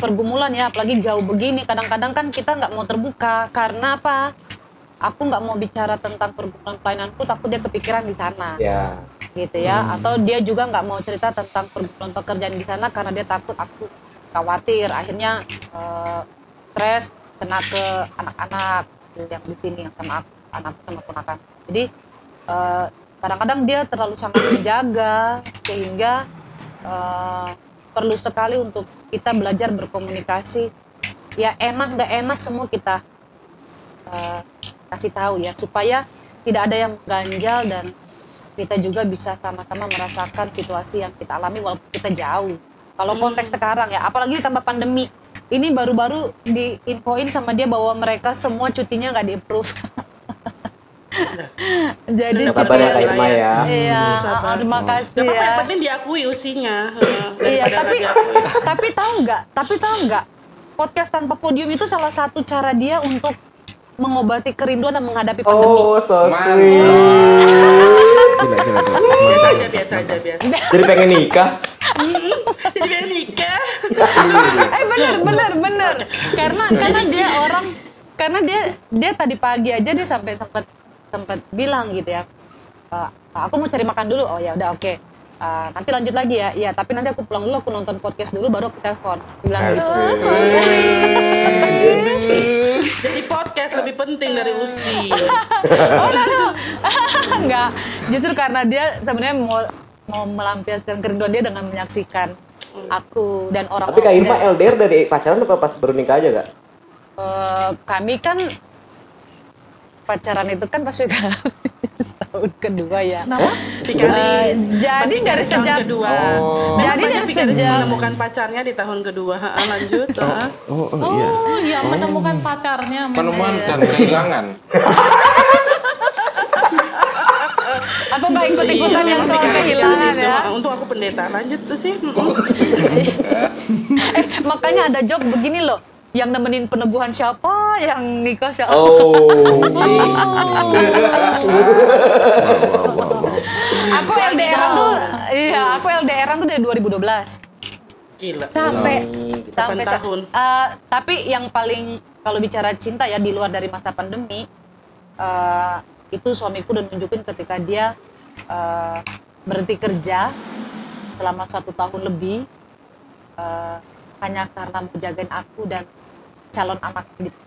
Speaker 1: pergumulan ya, apalagi jauh begini. Kadang-kadang kan kita nggak mau terbuka karena apa? Aku nggak mau bicara tentang pergumulan pelayananku, takut dia kepikiran di sana.
Speaker 5: Ya.
Speaker 1: Gitu ya, atau dia juga nggak mau cerita tentang pergumulan pekerjaan di sana karena dia takut aku khawatir, akhirnya stres, kena ke anak-anak yang di sini, yang sama aku, anakku sama ponakan. Jadi kadang-kadang dia terlalu sangat menjaga sehingga perlu sekali untuk kita belajar berkomunikasi. Ya enak nggak enak semua kita kasih tahu ya, supaya tidak ada yang ganjal dan kita juga bisa sama-sama merasakan situasi yang kita alami walaupun kita jauh. Kalau konteks sekarang ya, apalagi ditambah pandemi, ini baru-baru diinfoin sama dia bahwa mereka semua cutinya nggak di-approve. Jadi
Speaker 5: Sabar ya Kak Irma ya.
Speaker 1: Iya,
Speaker 2: Sabar.
Speaker 1: terima kasih
Speaker 2: Gak apa-apa,
Speaker 1: ya.
Speaker 2: yang penting diakui usinya.
Speaker 1: Iya,
Speaker 2: Daripada
Speaker 1: tapi
Speaker 2: nggak diakui.
Speaker 1: tapi tahu nggak? Podcast tanpa podium itu salah satu cara dia untuk mengobati kerinduan dan menghadapi pandemi.
Speaker 5: Oh, so sweet.
Speaker 7: Gila.
Speaker 2: Biasa aja.
Speaker 5: Jadi pengen nikah.
Speaker 2: Jadi pengen nikah.
Speaker 1: Bener. Karena dia tadi pagi aja dia sampai sempat bilang gitu ya. Aku mau cari makan dulu. Oh ya udah oke. Nanti lanjut lagi ya. Iya, tapi nanti aku pulang dulu, aku nonton podcast dulu baru aku telepon. Bilang gitu.
Speaker 2: Jadi podcast lebih penting dari usi.
Speaker 1: Enggak. Justru karena dia sebenarnya mau melampiaskan kerinduan dia dengan menyaksikan aku dan orang-orang.
Speaker 5: Tapi Kak Irma LDR dari pacaran apa pas baru nikah aja Kak?
Speaker 1: Kami kan pacaran itu kan pas tahun kedua ya.
Speaker 6: Kenapa?
Speaker 2: Vikaris.
Speaker 1: Jadi dari
Speaker 2: tahun
Speaker 1: sejak
Speaker 2: kedua.
Speaker 1: Jadi
Speaker 2: Banyak
Speaker 1: dari
Speaker 2: Vikaris
Speaker 1: sejak
Speaker 2: menemukan pacarnya di tahun kedua. Lanjut.
Speaker 7: Oh iya.
Speaker 6: Oh, ya menemukan pacarnya.
Speaker 4: Penemuan dan kehilangan.
Speaker 1: aku nggak ikut-ikutan yang
Speaker 2: memang
Speaker 1: soal
Speaker 2: Vikaris
Speaker 1: kehilangan
Speaker 2: itu.
Speaker 1: ya.
Speaker 2: Untuk aku pendeta. Lanjut tuh sih.
Speaker 1: Makanya ada joke begini loh. Yang nemenin peneguhan siapa, yang nikah siapa.
Speaker 5: Oh.
Speaker 1: Aku LDR-an tuh, aku LDR-an tuh dari 2012.
Speaker 2: Gila.
Speaker 1: Sampai
Speaker 2: 8 tahun.
Speaker 1: Tapi yang paling kalau bicara cinta ya di luar dari masa pandemi, itu suamiku udah nunjukin ketika dia berhenti kerja selama 1 tahun lebih, hanya karena mau jagain aku dan calon anak gitu.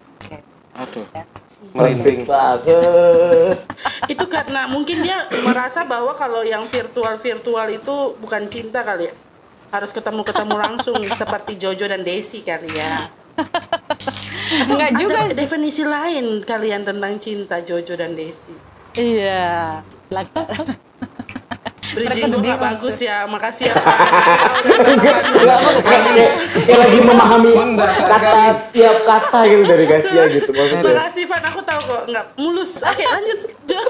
Speaker 4: Aduh,
Speaker 1: Ya.
Speaker 4: merinding.
Speaker 5: banget.
Speaker 2: Itu karena mungkin dia merasa bahwa kalau yang virtual itu bukan cinta kali ya. Harus ketemu langsung seperti Jojo dan Desi kali ya.
Speaker 1: Enggak juga
Speaker 2: Ada definisi lain kalian tentang cinta Jojo dan Desi.
Speaker 1: Iya.
Speaker 2: Bridging gue gak bagus ya, makasih ya.
Speaker 5: Kayak lagi memahami tiap kata gitu dari Kacia gitu maksudnya.
Speaker 2: Makasih Van, aku tahu kok nggak mulus. Oke lanjut Jo.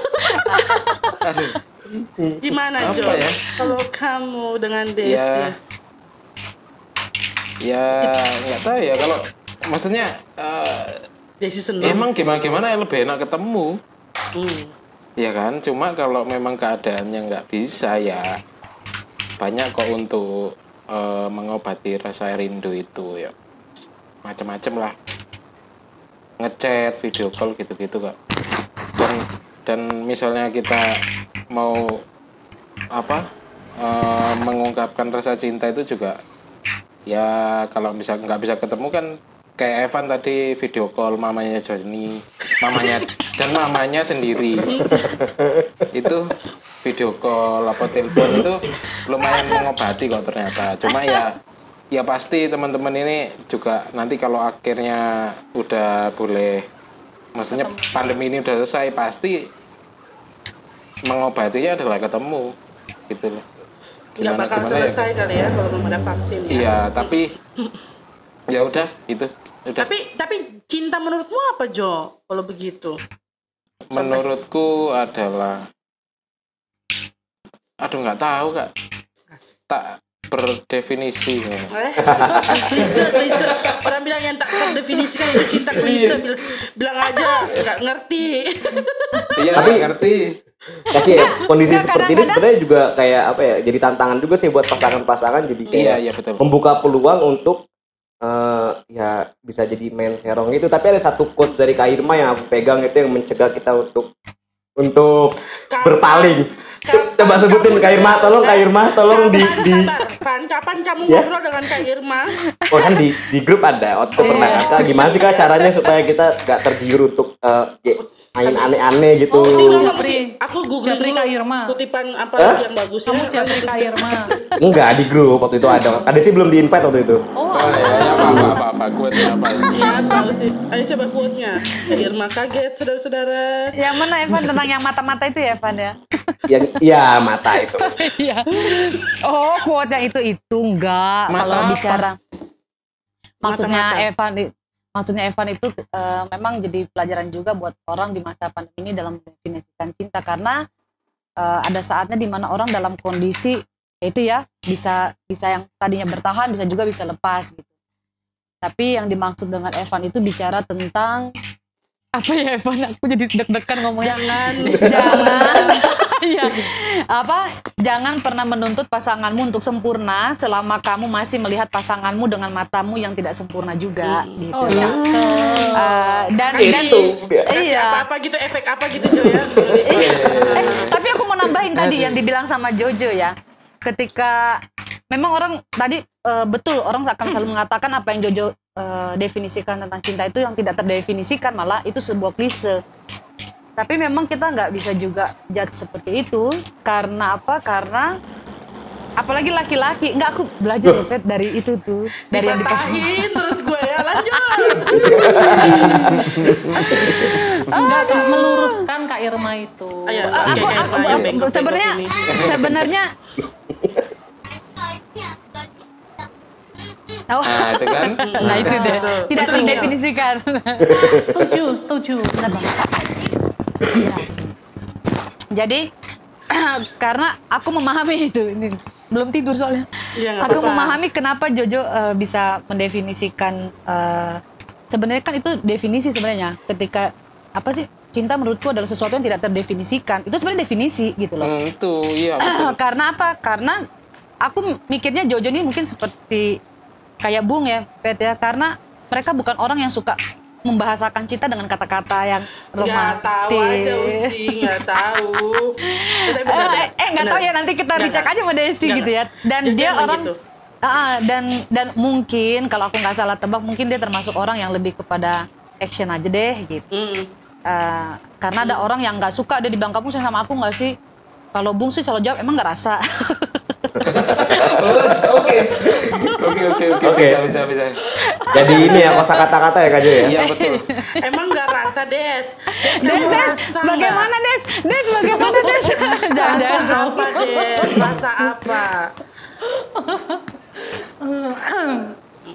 Speaker 2: Gimana Jo?
Speaker 4: Apa ya?
Speaker 2: Kalau kamu dengan Desi?
Speaker 4: Ya nggak tahu ya, kalau maksudnya
Speaker 2: Desi seneng.
Speaker 4: emang gimana ya, lebih enak ketemu. Ya kan, cuma kalau memang keadaannya nggak bisa ya banyak kok untuk mengobati rasa rindu itu ya, macam-macam lah, ngechat, video call gitu-gitu kak. Dan misalnya kita mau mengungkapkan rasa cinta itu juga ya kalau nggak bisa ketemu kan. Kayak Evan tadi video call mamanya Johnny, mamanya sendiri. Itu video call telepon itu lumayan mengobati kok ternyata. Cuma ya ya pasti teman-teman ini juga nanti kalau akhirnya udah boleh, maksudnya pandemi ini udah selesai, pasti mengobatinya adalah ketemu gitu loh.
Speaker 2: Nggak bakal selesai
Speaker 4: ya,
Speaker 2: kali ya kalau belum ada vaksin ya.
Speaker 4: iya, tapi ya udah itu udah.
Speaker 2: Tapi cinta menurutmu apa, Jo? Kalau begitu?
Speaker 4: Menurutku adalah, aduh nggak tahu Kak, tak berdefinisi ya.
Speaker 2: Klise. Orang bilang yang tak terdefinisikan itu cinta, klise. Bilang aja nggak ngerti.
Speaker 4: Iya,
Speaker 5: Tapi-
Speaker 4: ngerti.
Speaker 5: Kacil ya, kondisi
Speaker 1: Nggak,
Speaker 5: seperti ini sebenarnya juga kayak apa ya, jadi tantangan juga sih buat pasangan-pasangan, jadi kayak
Speaker 4: Iya betul.
Speaker 5: membuka peluang untuk ya bisa jadi main serong gitu. Tapi ada satu quote dari Kak Irma yang aku pegang, itu yang mencegah kita untuk berpaling. Coba sebutin Kak Irma, tolong Kak Irma, tolong di
Speaker 2: Sabar, Van, kapan kamu
Speaker 5: Ya.
Speaker 2: ngobrol dengan Kak Irma?
Speaker 5: oh kan di grup ada. Waktu itu pernah Kak, gimana sih Kak caranya supaya kita gak tergiur untuk main aneh-aneh gitu.
Speaker 2: Oh, sih ngomong
Speaker 6: Japri.
Speaker 2: sih. Aku googling
Speaker 6: Japri
Speaker 2: dulu
Speaker 6: Kak Irma.
Speaker 2: kutipan apa
Speaker 5: Hah?
Speaker 2: yang bagus ya.
Speaker 6: Kamu Japri Kak Irma.
Speaker 5: Enggak, di grup waktu itu ada. Ada sih belum di-invite waktu itu.
Speaker 6: Oh,
Speaker 4: Oh ya, apa quote-nya apa?
Speaker 2: Iya, tahu sih. Ayo coba quote-nya. Kak Irma kaget, saudara-saudara.
Speaker 1: Yang mana Evan, tentang yang mata-mata itu ya Evan ya?
Speaker 5: Yang iya mata itu.
Speaker 1: Iya. Oh, quote yang itu enggak.
Speaker 4: Mata
Speaker 1: Kalau
Speaker 4: apa?
Speaker 1: bicara
Speaker 2: Mata-mata.
Speaker 1: maksudnya Evan itu memang jadi pelajaran juga buat orang di masa pandemi ini dalam mendefinisikan cinta, karena ada saatnya di mana orang dalam kondisi itu ya bisa yang tadinya bertahan bisa lepas gitu. Tapi yang dimaksud dengan Evan itu bicara tentang apa ya Evan? Aku jadi deg-degan ngomongnya. Jangan iya. Jangan pernah menuntut pasanganmu untuk sempurna selama kamu masih melihat pasanganmu dengan matamu yang tidak sempurna juga gitu.
Speaker 6: oh ya.
Speaker 1: Dan
Speaker 5: Itu dia.
Speaker 2: Kasih
Speaker 1: iya.
Speaker 2: apa-apa gitu, efek apa gitu, Jo ya.
Speaker 1: Tapi aku mau nambahin tadi yang dibilang sama Jojo ya. Ketika memang orang tadi betul orang akan selalu mengatakan apa yang Jojo definisikan tentang cinta itu yang tidak terdefinisikan, malah itu sebuah klise. Tapi memang kita nggak bisa juga judge seperti itu, karena apa? Karena apalagi laki-laki, nggak, aku belajar loh, Pet, dari itu tuh, dari yang dikasih.
Speaker 2: Dipatahin terus gue ya, lanjut.
Speaker 6: Enggak, Kak, meluruskan Kak Irma itu.
Speaker 2: Ayo,
Speaker 1: Aku
Speaker 2: Kak Irma yang bengkok-bengkok
Speaker 1: sebenarnya
Speaker 2: ini.
Speaker 1: Oh,
Speaker 4: Nah itu kan.
Speaker 1: nah itu deh, tidak
Speaker 2: Betul,
Speaker 1: terdefinisikan.
Speaker 6: Setuju.
Speaker 1: Benar banget. Ya. Jadi karena aku memahami itu, ini belum tidur soalnya.
Speaker 2: Iya, nggak
Speaker 1: Aku
Speaker 2: apa-apa.
Speaker 1: memahami kenapa Jojo bisa mendefinisikan. Sebenarnya kan itu definisi sebenarnya. Ketika apa sih cinta menurutku adalah sesuatu yang tidak terdefinisikan. Itu sebenarnya definisi gitu loh.
Speaker 4: Itu iya betul.
Speaker 1: Karena apa? Karena aku mikirnya Jojo ini mungkin seperti kayak Bung ya, Pet ya. Karena mereka bukan orang yang suka membahasakan cinta dengan kata-kata yang romantis.
Speaker 2: Nggak tahu aja Usi, nggak tahu.
Speaker 1: Nggak tahu ya, nanti kita dicek aja sama Desi gitu ya. Dan
Speaker 2: Jojo
Speaker 1: dia
Speaker 2: emang
Speaker 1: orang
Speaker 2: gitu.
Speaker 1: dan mungkin kalau aku nggak salah tebak, mungkin dia termasuk orang yang lebih kepada action aja deh gitu. Karena ada orang yang nggak suka dia dibilang kamu sayang sama aku nggak sih? Kalau Bung sih selalu jawab emang nggak rasa.
Speaker 4: Oke. Bisa.
Speaker 1: Iya.
Speaker 5: Jadi ini ya kosa kata-kata ya Kak Jo ya.
Speaker 4: Iya betul.
Speaker 2: Emang nggak rasa, Des? Des,
Speaker 1: Des,
Speaker 2: kamu
Speaker 1: Des,
Speaker 2: rasa
Speaker 1: bagaimana
Speaker 2: nggak?
Speaker 1: Des? Des, bagaimana Des?
Speaker 2: Rasa
Speaker 1: Jangan-jangan.
Speaker 2: apa, Des? Rasa apa?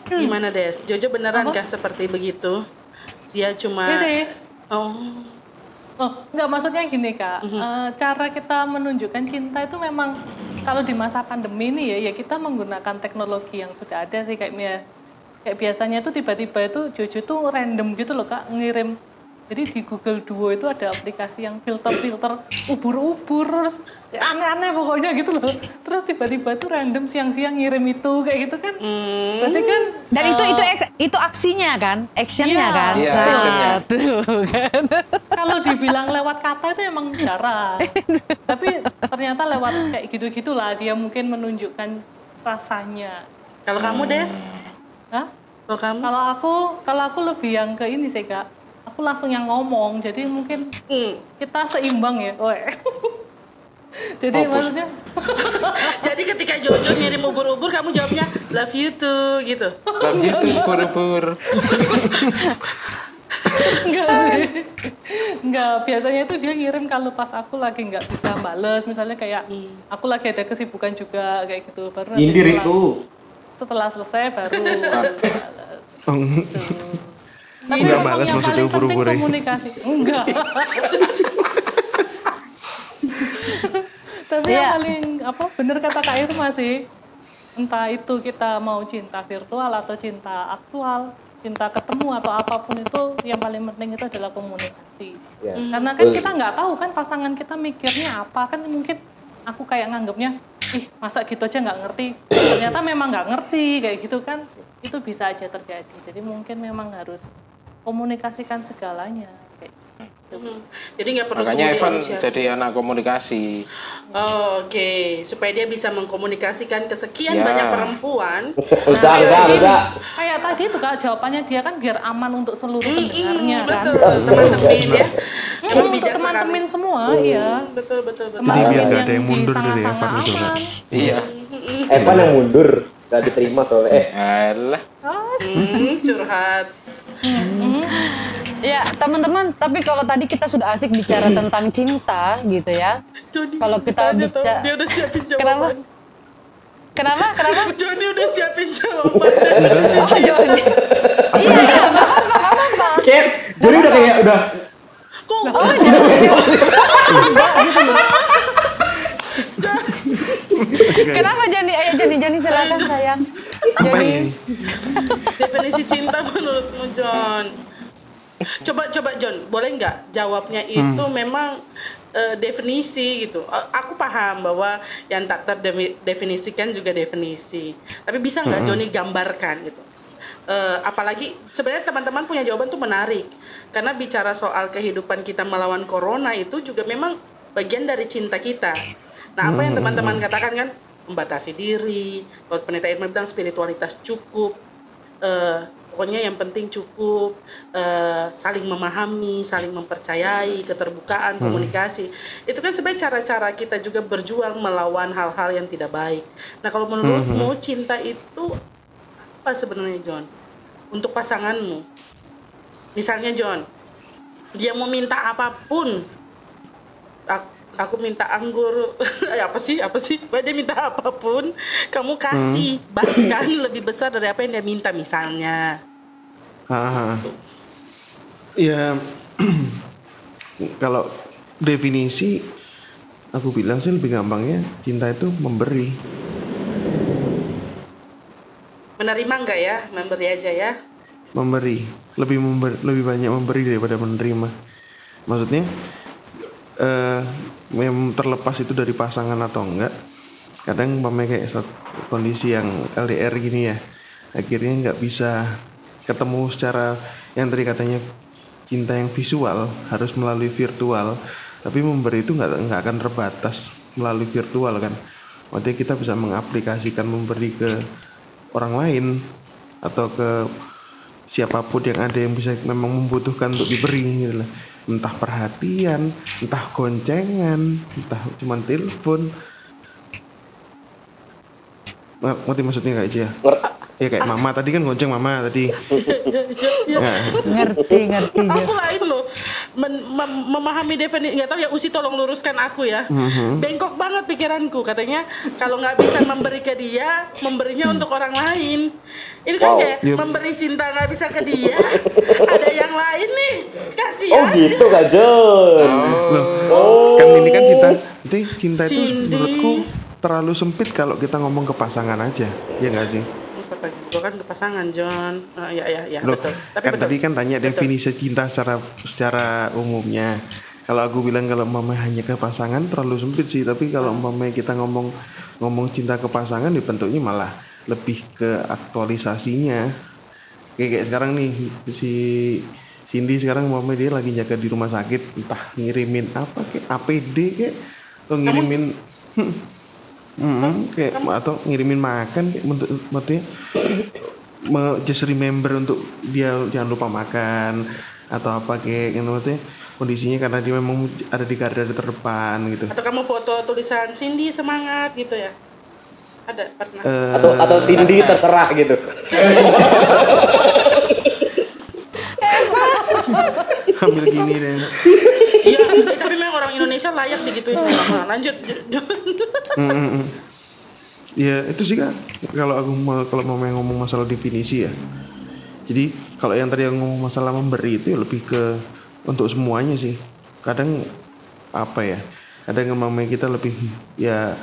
Speaker 2: Gimana, Des? Jojo beneran kah seperti begitu? Dia cuma...
Speaker 6: Ini.
Speaker 2: Oh,
Speaker 6: Oh, enggak, maksudnya gini Kak, cara kita menunjukkan cinta itu memang kalau di masa pandemi ini ya kita menggunakan teknologi yang sudah ada sih kayak biasanya tuh tiba-tiba itu Jojo tuh random gitu loh Kak, ngirim. Jadi di Google Duo itu ada aplikasi yang filter-filter ubur-ubur, terus ya aneh-aneh pokoknya gitu loh. Terus tiba-tiba tuh random siang-siang ngirim itu kayak gitu kan. Berarti kan
Speaker 1: Dan itu aksinya kan, actionnya
Speaker 6: Iya.
Speaker 1: kan.
Speaker 4: Iya,
Speaker 1: Nah,
Speaker 4: actionnya.
Speaker 1: tuh kan.
Speaker 6: kalau dibilang lewat kata itu emang jarang. Tapi ternyata lewat kayak gitu-gitulah dia mungkin menunjukkan rasanya.
Speaker 2: kalau kamu, Des?
Speaker 6: Hah?
Speaker 2: Kalau kamu?
Speaker 6: Kalau aku lebih yang ke ini sih Kak. Aku langsung yang ngomong. Jadi mungkin kita seimbang ya. Jadi maksudnya
Speaker 2: Jadi ketika Jojo ngirim ubur-ubur, kamu jawabnya love you too gitu.
Speaker 4: Love you too, ubur-ubur.
Speaker 6: Enggak, biasanya itu dia ngirim kalau pas aku lagi nggak bisa bales, misalnya kayak aku lagi ada kesibukan juga kayak gitu, baru nanti
Speaker 5: Nyindir itu.
Speaker 6: setelah selesai baru Tapi
Speaker 7: Nggak
Speaker 6: emang
Speaker 7: balas
Speaker 6: yang
Speaker 7: maksudnya
Speaker 6: paling penting
Speaker 7: ubur-ubur ya?
Speaker 6: komunikasi. Enggak. Tapi
Speaker 1: Iya.
Speaker 6: yang paling bener kata Kak Irma sih. Entah itu kita mau cinta virtual atau cinta aktual, cinta ketemu atau apapun itu, yang paling penting itu adalah komunikasi.
Speaker 5: Ya.
Speaker 6: Karena kan kita nggak tahu kan pasangan kita mikirnya apa, kan mungkin aku kayak nganggapnya, ih masa gitu aja nggak ngerti, ternyata memang nggak ngerti kayak gitu kan, itu bisa aja terjadi. Jadi mungkin memang harus komunikasikan segalanya. Kayak gitu.
Speaker 2: Jadi nggak perlu
Speaker 4: Makanya
Speaker 2: nunggu
Speaker 4: Evan
Speaker 2: diinisiasi.
Speaker 4: jadi anak komunikasi.
Speaker 2: Oh, oke, supaya dia bisa mengkomunikasikan ke sekian
Speaker 4: Ya.
Speaker 2: banyak perempuan.
Speaker 5: Udah.
Speaker 6: Kayak tadi itu Kak, jawabannya dia kan biar aman untuk seluruh pendengarnya kan.
Speaker 2: Betul, teman-teman ya. Yang
Speaker 6: Untuk
Speaker 2: bijak sekali.
Speaker 6: teman-teman semua, ya.
Speaker 2: Betul.
Speaker 7: Jadi
Speaker 6: Teman-teman
Speaker 7: biar nggak ada
Speaker 6: yang
Speaker 7: yang mundur
Speaker 6: di
Speaker 7: gitu ya,
Speaker 6: sangat-sangat
Speaker 7: Evan gitu, Kak.
Speaker 6: aman.
Speaker 4: Iya.
Speaker 5: Evan yang mundur, gak diterima soalnya.
Speaker 4: Alah.
Speaker 2: Curhat.
Speaker 1: Ya, teman-teman, tapi kalau tadi kita sudah asik bicara tentang cinta gitu ya.
Speaker 2: Joni,
Speaker 1: Kalau kita
Speaker 2: dia tahu,
Speaker 1: bicara-
Speaker 2: dia udah siapin
Speaker 1: Kenapa?
Speaker 2: jawaban.
Speaker 1: Kenapa?
Speaker 2: Joni udah siapin jawaban.
Speaker 1: Oh, Joni. Iya, nggak apa-apa.
Speaker 5: Kayak, jadi udah kayak, udah.
Speaker 2: Kok
Speaker 1: Oh, jangan. Kenapa Joni? Ayo Joni silakan sayang.
Speaker 7: Apa
Speaker 1: Joni.
Speaker 7: ini?
Speaker 2: definisi cinta menurutmu, John? Coba John, boleh nggak jawabnya itu memang definisi gitu. Aku paham bahwa yang tak terdefinisikan juga definisi. Tapi bisa nggak Johnny gambarkan gitu? Apalagi sebenarnya teman-teman punya jawaban tuh menarik. Karena bicara soal kehidupan kita melawan corona itu juga memang bagian dari cinta kita. Nah, apa yang teman-teman katakan kan membatasi diri. Kalau Pendeta Irma bilang spiritualitas cukup. Pokoknya yang penting cukup saling memahami, saling mempercayai, keterbukaan, komunikasi. Itu kan sebenarnya cara-cara kita juga berjuang melawan hal-hal yang tidak baik. Nah, kalau menurutmu cinta itu apa sebenarnya, John? Untuk pasanganmu. Misalnya John, dia mau minta apapun. Aku minta anggur, apa sih? Dia minta apapun, kamu kasih, bahkan lebih besar dari apa yang dia minta misalnya.
Speaker 7: Ya, kalau definisi, aku bilang sih lebih gampangnya cinta itu memberi.
Speaker 2: Menerima enggak ya? Memberi aja ya?
Speaker 7: Memberi, lebih banyak memberi daripada menerima. Maksudnya, memang terlepas itu dari pasangan atau enggak, kadang kayak kondisi yang LDR gini ya, akhirnya nggak bisa ketemu secara yang tadi katanya cinta yang visual harus melalui virtual, tapi memberi itu nggak akan terbatas melalui virtual kan. Maksudnya kita bisa mengaplikasikan memberi ke orang lain atau ke siapapun yang ada yang bisa memang membutuhkan untuk diberi gitu lah. Entah perhatian, entah goncengan, entah cuman telepon. Ngerti maksudnya Kak Ija? Ya kayak mama tadi kan gonceng mama tadi.
Speaker 1: Ngerti
Speaker 2: Aku lain loh memahami definisi, nggak tahu ya, Usi tolong luruskan aku ya. Bengkok banget pikiranku, katanya kalau nggak bisa memberi ke dia, memberinya untuk orang lain. Ini kan kayak memberi cinta nggak bisa ke dia, ada yang lain nih, kasih
Speaker 5: Oh
Speaker 2: aja.
Speaker 5: gitu Kak John.
Speaker 7: Loh, kan ini kan cinta itu
Speaker 2: Cindy.
Speaker 7: menurutku terlalu sempit kalau kita ngomong ke pasangan aja, ya nggak sih?
Speaker 2: Gue kan ke pasangan, John. Ya,
Speaker 7: Loh,
Speaker 2: betul. Tapi
Speaker 7: kan
Speaker 2: betul.
Speaker 7: tadi kan tanya
Speaker 2: Betul.
Speaker 7: definisi cinta secara umumnya. Kalau aku bilang kalau umpamanya hanya ke pasangan terlalu sempit sih, tapi kalau umpamanya kita ngomong cinta ke pasangan, bentuknya malah lebih ke aktualisasinya. Kayak sekarang nih si Cindy sekarang umpamanya dia lagi jaga di rumah sakit, entah ngirimin apa kayak APD kayak atau ngirimin kayak atau ngirimin makan kayak maksudnya just remember untuk dia jangan lupa makan atau apa kayak gitu, maksudnya kondisinya karena dia memang ada di garda terdepan gitu.
Speaker 2: Atau kamu foto tulisan Cindy semangat gitu ya? Ada pernah?
Speaker 5: Atau Cindy terserah gitu.
Speaker 7: Ambil gini deh.
Speaker 2: Iya, tapi memang orang Indonesia layak digituin. Nah, lanjut.
Speaker 7: Ya itu sih Kak, kalau mau ngomong masalah definisi ya. Jadi kalau yang tadi yang ngomong masalah memberi itu ya lebih ke untuk semuanya sih. Kadang apa ya? Kadang memang kita lebih ya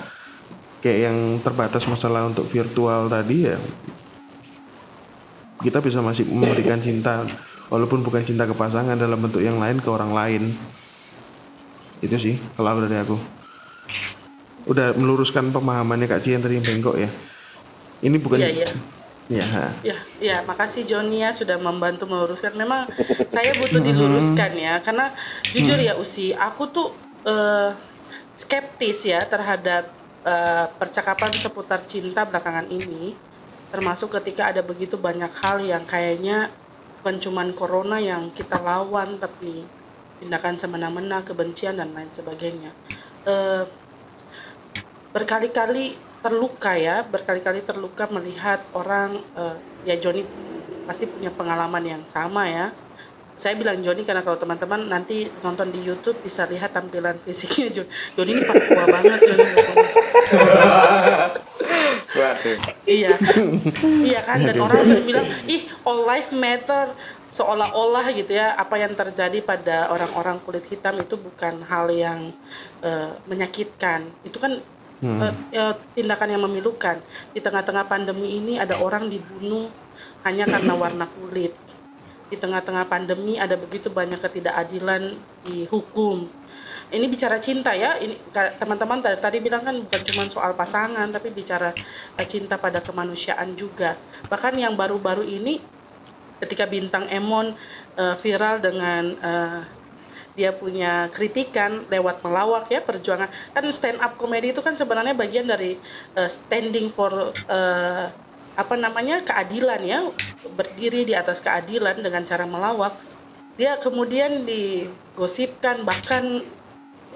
Speaker 7: kayak yang terbatas masalah untuk virtual tadi ya. Kita bisa masih memberikan cinta walaupun bukan cinta ke pasangan dalam bentuk yang lain ke orang lain. Itu sih kalau dari aku. Udah meluruskan pemahamannya Kak Ci yang tadi yang bengkok ya. Ini bukan
Speaker 2: Ya, makasih Joni ya sudah membantu meluruskan. Memang saya butuh diluruskan ya, karena jujur ya Usi, aku tuh skeptis ya terhadap percakapan seputar cinta belakangan ini, termasuk ketika ada begitu banyak hal yang kayaknya bukan cuman corona yang kita lawan, tapi tindakan semena-mena, kebencian dan lain sebagainya. Berkali-kali terluka melihat orang, ya Joni pasti punya pengalaman yang sama ya. Saya bilang Joni karena kalau teman-teman nanti nonton di YouTube bisa lihat tampilan fisiknya Joni ini Papua banget Joni. Iya kan, dan orang sering bilang all life matter, seolah-olah gitu ya, apa yang terjadi pada orang-orang kulit hitam itu bukan hal yang menyakitkan. Itu kan tindakan yang memilukan. Di tengah-tengah pandemi ini ada orang dibunuh hanya karena warna kulit. Di tengah-tengah pandemi ada begitu banyak ketidakadilan di hukum. Ini bicara cinta ya. Ini teman-teman tadi bilang kan bukan cuma soal pasangan, tapi bicara cinta pada kemanusiaan juga. Bahkan yang baru-baru ini ketika bintang Emon viral dengan dia punya kritikan lewat melawak ya, perjuangan kan stand up comedy itu kan sebenarnya bagian dari standing for keadilan ya, berdiri di atas keadilan dengan cara melawak. Dia kemudian digosipkan, bahkan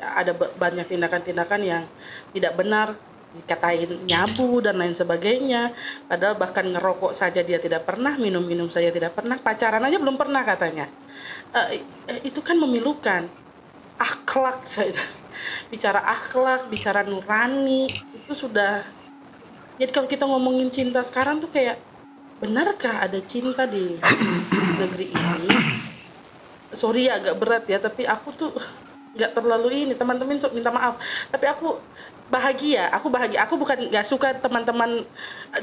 Speaker 2: ada banyak tindakan-tindakan yang tidak benar, dikatain nyabu dan lain sebagainya, padahal bahkan ngerokok saja dia tidak pernah, minum saja tidak pernah, pacaran aja belum pernah katanya. Itu kan memilukan. Akhlak, saya bicara akhlak, bicara nurani itu sudah. Jadi kalau kita ngomongin cinta sekarang tuh kayak, benarkah ada cinta di negeri ini? Sorry agak berat ya, tapi aku tuh nggak terlalu ini, teman-teman minta maaf, tapi aku bahagia, aku bukan nggak suka teman-teman.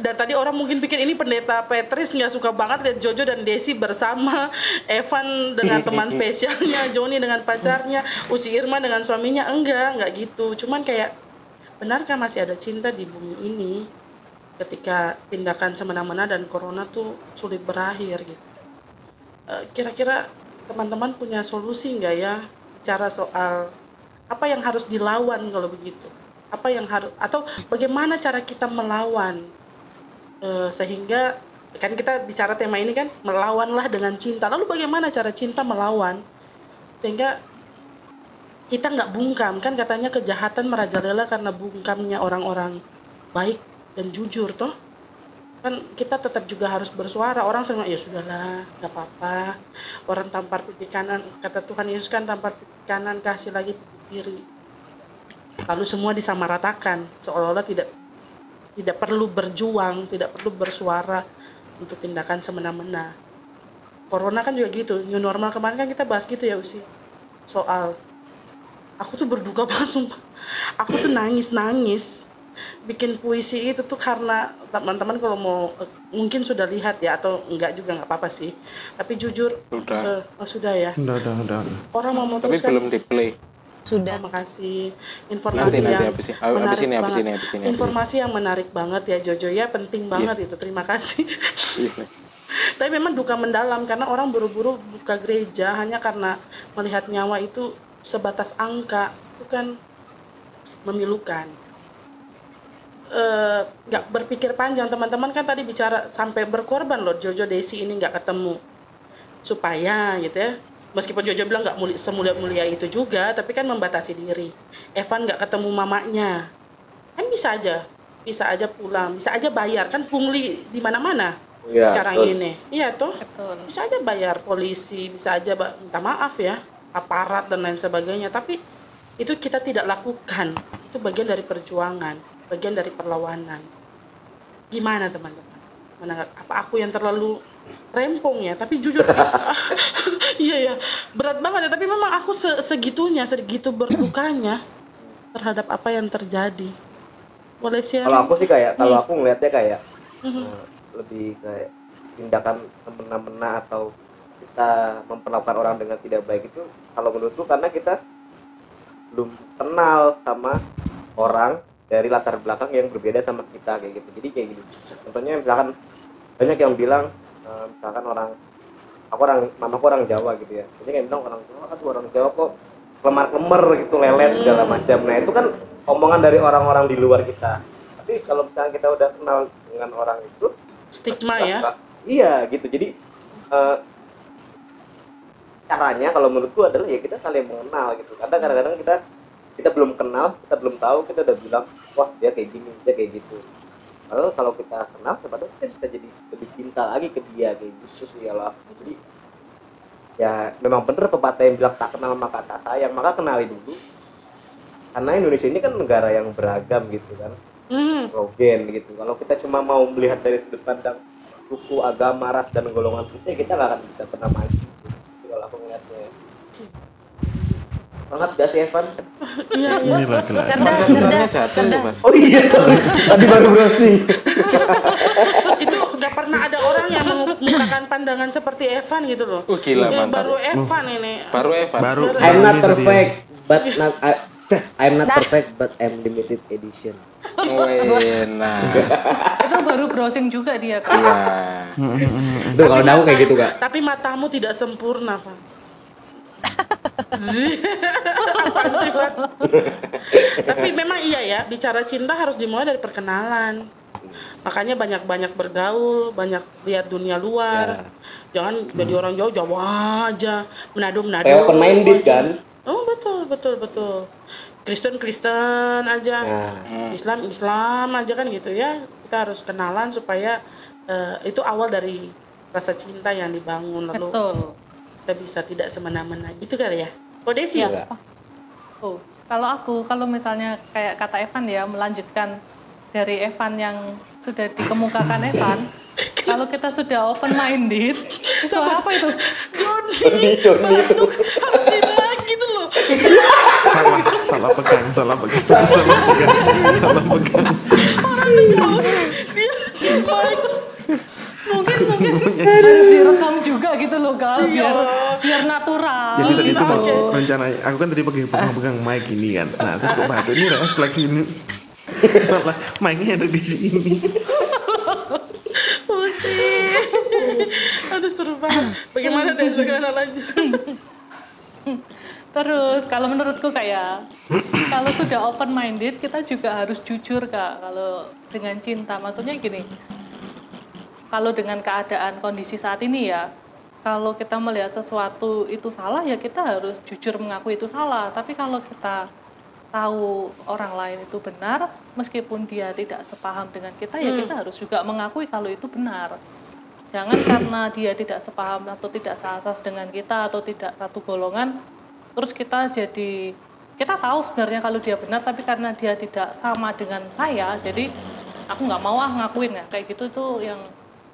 Speaker 2: Dan tadi orang mungkin pikir ini pendeta Petris nggak suka banget lihat Jojo dan Desi bersama, Evan dengan teman spesialnya, Joni dengan pacarnya, Usi Irma dengan suaminya. Enggak gitu, cuman kayak benarkah masih ada cinta di bumi ini ketika tindakan semena-mena dan corona tuh sulit berakhir gitu. Kira-kira teman-teman punya solusi nggak ya bicara soal apa yang harus dilawan kalau begitu? Apa yang harus, atau bagaimana cara kita melawan sehingga kan kita bicara tema ini kan melawanlah dengan cinta, lalu bagaimana cara cinta melawan sehingga kita nggak bungkam, kan katanya kejahatan merajalela karena bungkamnya orang-orang baik dan jujur toh, kan kita tetap juga harus bersuara. Orang sering ya sudahlah nggak apa-apa, orang tampar pipi kanan, kata Tuhan Yesus kan tampar pipi kanan kasih lagi pipi kiri. Lalu semua disamaratakan, seolah-olah tidak perlu berjuang, tidak perlu bersuara untuk tindakan semena-mena. Corona kan juga gitu, new normal kemarin kan kita bahas gitu ya Usi, soal aku tuh berduka banget sumpah, aku tuh nangis bikin puisi itu tuh karena teman-teman kalau mau mungkin sudah lihat ya, atau enggak juga nggak apa-apa sih, tapi jujur sudah ya,
Speaker 7: udah.
Speaker 2: Orang mau
Speaker 4: tapi
Speaker 2: memutuskan
Speaker 4: belum di play.
Speaker 2: Sudah, makasih. Informasi yang menarik banget. Informasi yang menarik banget ya Jojo ya, penting banget itu. Terima kasih. Tapi memang duka mendalam karena orang buru-buru buka gereja hanya karena melihat nyawa itu sebatas angka, itu kan memilukan. Nggak berpikir panjang, teman-teman kan tadi bicara sampai berkorban loh, Jojo Desi ini nggak ketemu supaya gitu ya Meskipun Jojo bilang nggak semulia-mulia itu juga, tapi kan membatasi diri. Evan nggak ketemu mamanya, kan bisa aja pulang, bisa aja bayar, kan pungli di mana-mana
Speaker 5: Iya,
Speaker 2: sekarang
Speaker 5: betul.
Speaker 2: ini. Iya toh,
Speaker 6: Betul.
Speaker 2: bisa aja bayar polisi, bisa aja minta maaf ya, aparat dan lain sebagainya. Tapi itu kita tidak lakukan, itu bagian dari perjuangan, bagian dari perlawanan. Gimana teman-teman? Apa aku yang terlalu rempong ya? Tapi jujur, iya ya, berat banget ya. Tapi memang aku segitu berdukanya terhadap apa yang terjadi. Boleh share?
Speaker 5: Kalau aku sih kayak, kalau aku ngelihatnya kayak lebih kayak tindakan semena-mena atau kita memperlakukan orang dengan tidak baik itu, kalau menurutku karena kita belum kenal sama orang dari latar belakang yang berbeda sama kita kayak gitu. Jadi kayak gini. Contohnya misalkan banyak yang bilang misalkan mamaku orang Jawa gitu ya. Jadi kayak bilang orang Jawa kok lemar-lemer gitu, lelet segala macam. Nah, itu kan omongan dari orang-orang di luar kita. Tapi kalau misalnya kita udah kenal dengan orang itu,
Speaker 2: Stigma ya.
Speaker 5: Iya gitu. Jadi caranya kalau menurutku adalah ya kita saling mengenal gitu. Karena kadang-kadang kita belum kenal, kita belum tahu, kita udah bilang wah dia kayak gini, dia kayak gitu. Padahal kalau kita kenal, sebenarnya kita bisa jadi lebih cinta lagi ke dia kayak gitu sih ya. Jadi ya memang bener pepatah yang bilang tak kenal maka tak sayang, maka kenali dulu. Karena Indonesia ini kan negara yang beragam gitu kan, heterogen gitu. Kalau kita cuma mau melihat dari sudut pandang suku, agama, ras dan golongan kita nggak akan bisa pernah maju. Gitu, kalau aku ngeliatnya. Banget gak sih Evan?
Speaker 7: Inilah gelar.
Speaker 1: Cerdas.
Speaker 5: Oh iya, sorry. Tadi baru browsing.
Speaker 2: Itu nggak pernah ada orang yang mengungkapkan pandangan seperti Evan gitu loh.
Speaker 4: Gila,
Speaker 2: Ya,
Speaker 4: mantap.
Speaker 2: baru Evan ini.
Speaker 4: Baru Evan.
Speaker 7: Baru
Speaker 5: I'm not
Speaker 7: ini tadi.
Speaker 5: perfect, but I'm not perfect, but I'm limited edition.
Speaker 4: Enak.
Speaker 6: Itu baru browsing juga dia kan.
Speaker 4: Iya.
Speaker 5: Tuh kalau aku kayak gitu Kak.
Speaker 2: Tapi matamu tidak sempurna, Pak. Apaan sih, Pak? Tapi memang iya ya, bicara cinta harus dimulai dari perkenalan. Makanya banyak-banyak bergaul, banyak lihat dunia luar. Jangan jadi orang Jawa aja, Manado.
Speaker 5: Kayak open minded kan?
Speaker 2: Oh betul. Kristen aja, Islam aja kan gitu ya. Kita harus kenalan supaya itu awal dari rasa cinta yang dibangun, lalu
Speaker 6: Betul.
Speaker 2: kita bisa tidak semena-mena gitu kali ya. Kok Desi?
Speaker 6: Iya. Oh, kalau misalnya kayak kata Evan ya, melanjutkan dari Evan yang sudah dikemukakan Evan, kalau kita sudah open minded, suara apa itu?
Speaker 2: Joni itu harus di-like gitu loh.
Speaker 7: Salah pegang.
Speaker 2: Orang tuh jauh, dia di-like. Mungkin
Speaker 6: Harus direkam juga gitu loh Kak, biar natural.
Speaker 7: Jadi tadi itu mau
Speaker 2: Oke.
Speaker 7: rencana, aku kan tadi pegang mic ini kan. Nah terus kok batu ini refleks ini. Malah mic-nya ada di sini.
Speaker 2: pusing. Aduh seru banget. Bagaimana lanjut?
Speaker 6: Terus kalau menurutku kayak kalau sudah open minded kita juga harus jujur Kak. Kalau dengan cinta maksudnya gini. Kalau dengan keadaan kondisi saat ini ya, kalau kita melihat sesuatu itu salah ya kita harus jujur mengakui itu salah. Tapi kalau kita tahu orang lain itu benar, meskipun dia tidak sepaham dengan kita ya kita harus juga mengakui kalau itu benar. Jangan karena dia tidak sepaham atau tidak seasas dengan kita atau tidak satu golongan, terus kita tahu sebenarnya kalau dia benar, tapi karena dia tidak sama dengan saya, jadi aku nggak mau ngakuin ya. Kayak gitu tuh yang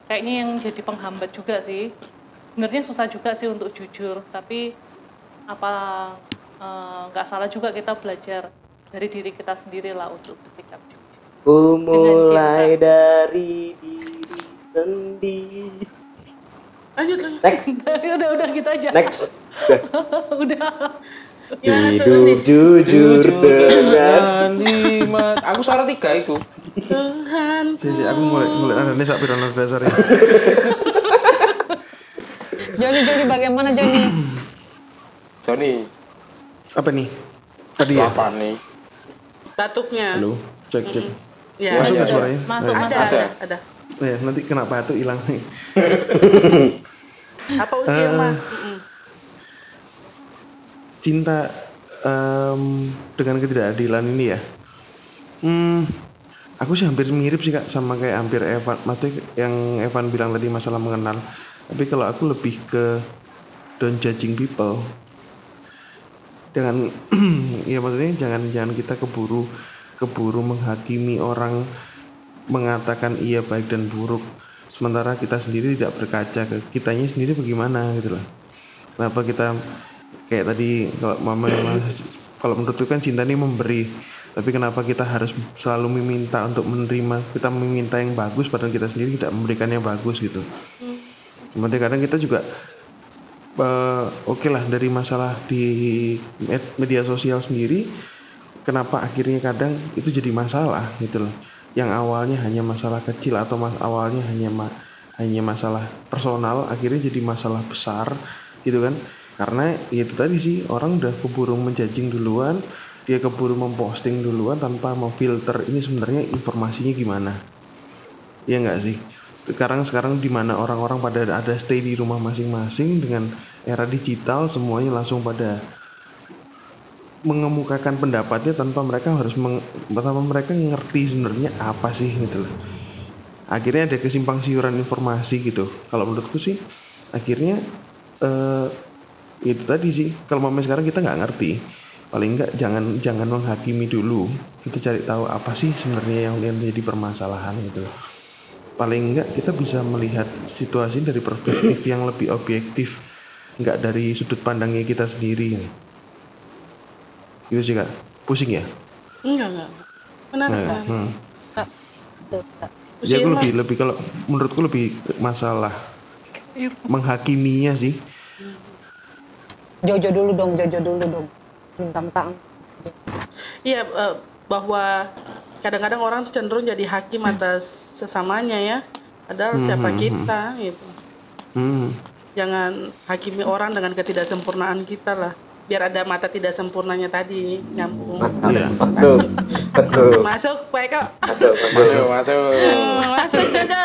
Speaker 6: kayaknya yang jadi penghambat juga sih. Sebenarnya susah juga sih untuk jujur, tapi nggak salah juga kita belajar dari diri kita sendiri lah untuk bersikap jujur.
Speaker 5: Ku mulai dari diri sendiri.
Speaker 2: Lanjut.
Speaker 5: Next.
Speaker 6: udah gitu aja.
Speaker 5: Next.
Speaker 6: Udah.
Speaker 5: Hidup jujur dengan
Speaker 4: Jimat. Aku suara 3 itu.
Speaker 2: Tuhan.
Speaker 7: Jadi aku mulai ada nih sapi dalam dasarnya.
Speaker 1: Joni bagaimana Joni?
Speaker 4: Joni.
Speaker 7: Apa nih? Tadi ya?
Speaker 4: Apa nih?
Speaker 2: Batuknya.
Speaker 7: Halo, cek.
Speaker 2: Ya,
Speaker 7: Masuk
Speaker 2: ada.
Speaker 7: nggak suaranya?
Speaker 6: Masuk.
Speaker 2: Ada.
Speaker 7: Ya, nanti kena batuk hilang nih.
Speaker 2: Apa usia mah?
Speaker 7: cinta dengan ketidakadilan ini ya. Aku sih hampir mirip sih Kak sama kayak hampir Evan, maksudnya yang Evan bilang tadi masalah mengenal. Tapi kalau aku lebih ke don't judging people. Jangan ya maksudnya jangan kita keburu menghakimi orang, mengatakan iya baik dan buruk. Sementara kita sendiri tidak berkaca ke kitanya sendiri bagaimana gitu loh. Kenapa kita kayak tadi kalau menurutku kan cinta ini memberi, tapi kenapa kita harus selalu meminta untuk menerima, kita meminta yang bagus padahal kita sendiri tidak memberikan yang bagus gitu. Kemudian kadang kita juga oke lah dari masalah di media sosial sendiri, kenapa akhirnya kadang itu jadi masalah gitu loh. Yang awalnya hanya masalah kecil atau awalnya hanya masalah personal, akhirnya jadi masalah besar gitu kan. Karena ya itu tadi sih, orang udah keburu menjudging duluan, dia keburu memposting duluan tanpa memfilter ini sebenarnya informasinya gimana. Iya nggak sih? Sekarang di mana orang-orang pada ada stay di rumah masing-masing dengan era digital, semuanya langsung pada mengemukakan pendapatnya tanpa mereka mereka ngerti sebenarnya apa sih gitu loh. Akhirnya ada kesimpang siuran informasi gitu. Kalau menurutku sih akhirnya itu tadi sih, kalau momen sekarang kita nggak ngerti, paling nggak jangan menghakimi dulu, kita cari tahu apa sih sebenarnya yang menjadi permasalahan gitu. Paling nggak kita bisa melihat situasi dari perspektif yang lebih objektif, nggak dari sudut pandangnya kita sendiri. Gitu sih Kak, pusing ya?
Speaker 2: Enggak. Menarik kan?
Speaker 7: Ya aku lebih kalau menurutku lebih masalah menghakiminya sih.
Speaker 1: Jojo dulu dong. Bintang.
Speaker 2: Iya, bahwa kadang-kadang orang cenderung jadi hakim atas sesamanya ya. Padahal siapa kita gitu. Jangan hakimi orang dengan ketidaksempurnaan kita lah. Biar ada mata tidak sempurnanya tadi nyambung.
Speaker 5: Iya. Masuk
Speaker 2: Pak Eko. Masuk Jojo.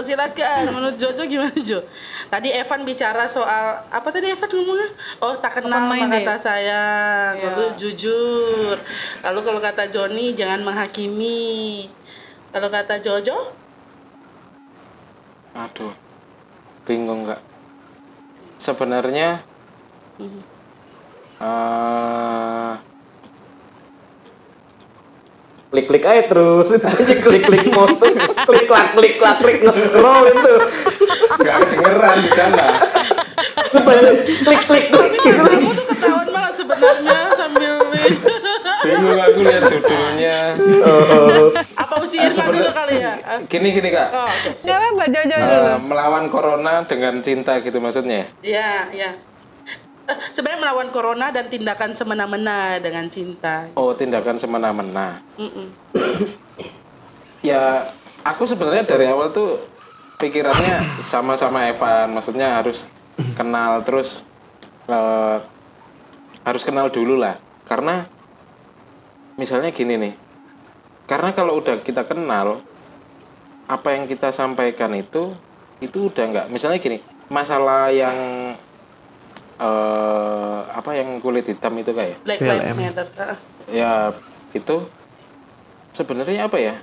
Speaker 2: Silakan. Menurut Jojo gimana Jo? Tadi Evan bicara soal apa tadi Evan ngomongnya? Oh, tak kenal maka kata sayang. Lalu jujur. Lalu kalau kata Joni jangan menghakimi. Kalau kata Jojo?
Speaker 4: Aduh, bingung nggak? Sebenarnya
Speaker 5: klik aja terus, aja klik mouse tuh, klik nge-scroll itu.
Speaker 4: nggak kedengeran di sana.
Speaker 5: Klik.
Speaker 2: Kamu tuh ketahuan malah sebenarnya sambil
Speaker 4: Bingung aku lihat judulnya.
Speaker 2: apa usia dulu kali ya?
Speaker 4: Gini Kak.
Speaker 2: Oh, okay.
Speaker 1: Siapa Mbak Jojo dulu?
Speaker 4: Melawan corona dengan cinta gitu maksudnya?
Speaker 2: Iya. Sebenarnya melawan corona dan tindakan semena-mena dengan cinta.
Speaker 4: Oh, tindakan semena-mena. Ya, aku sebenarnya dari awal tuh pikirannya sama-sama Evan, maksudnya harus kenal terus harus kenal dulu lah. Karena misalnya gini nih. Karena kalau udah kita kenal, apa yang kita sampaikan itu udah nggak. Misalnya gini, masalah yang yang kulit hitam itu kayak
Speaker 2: Black Lives Matter.
Speaker 4: Ya itu sebenarnya apa ya,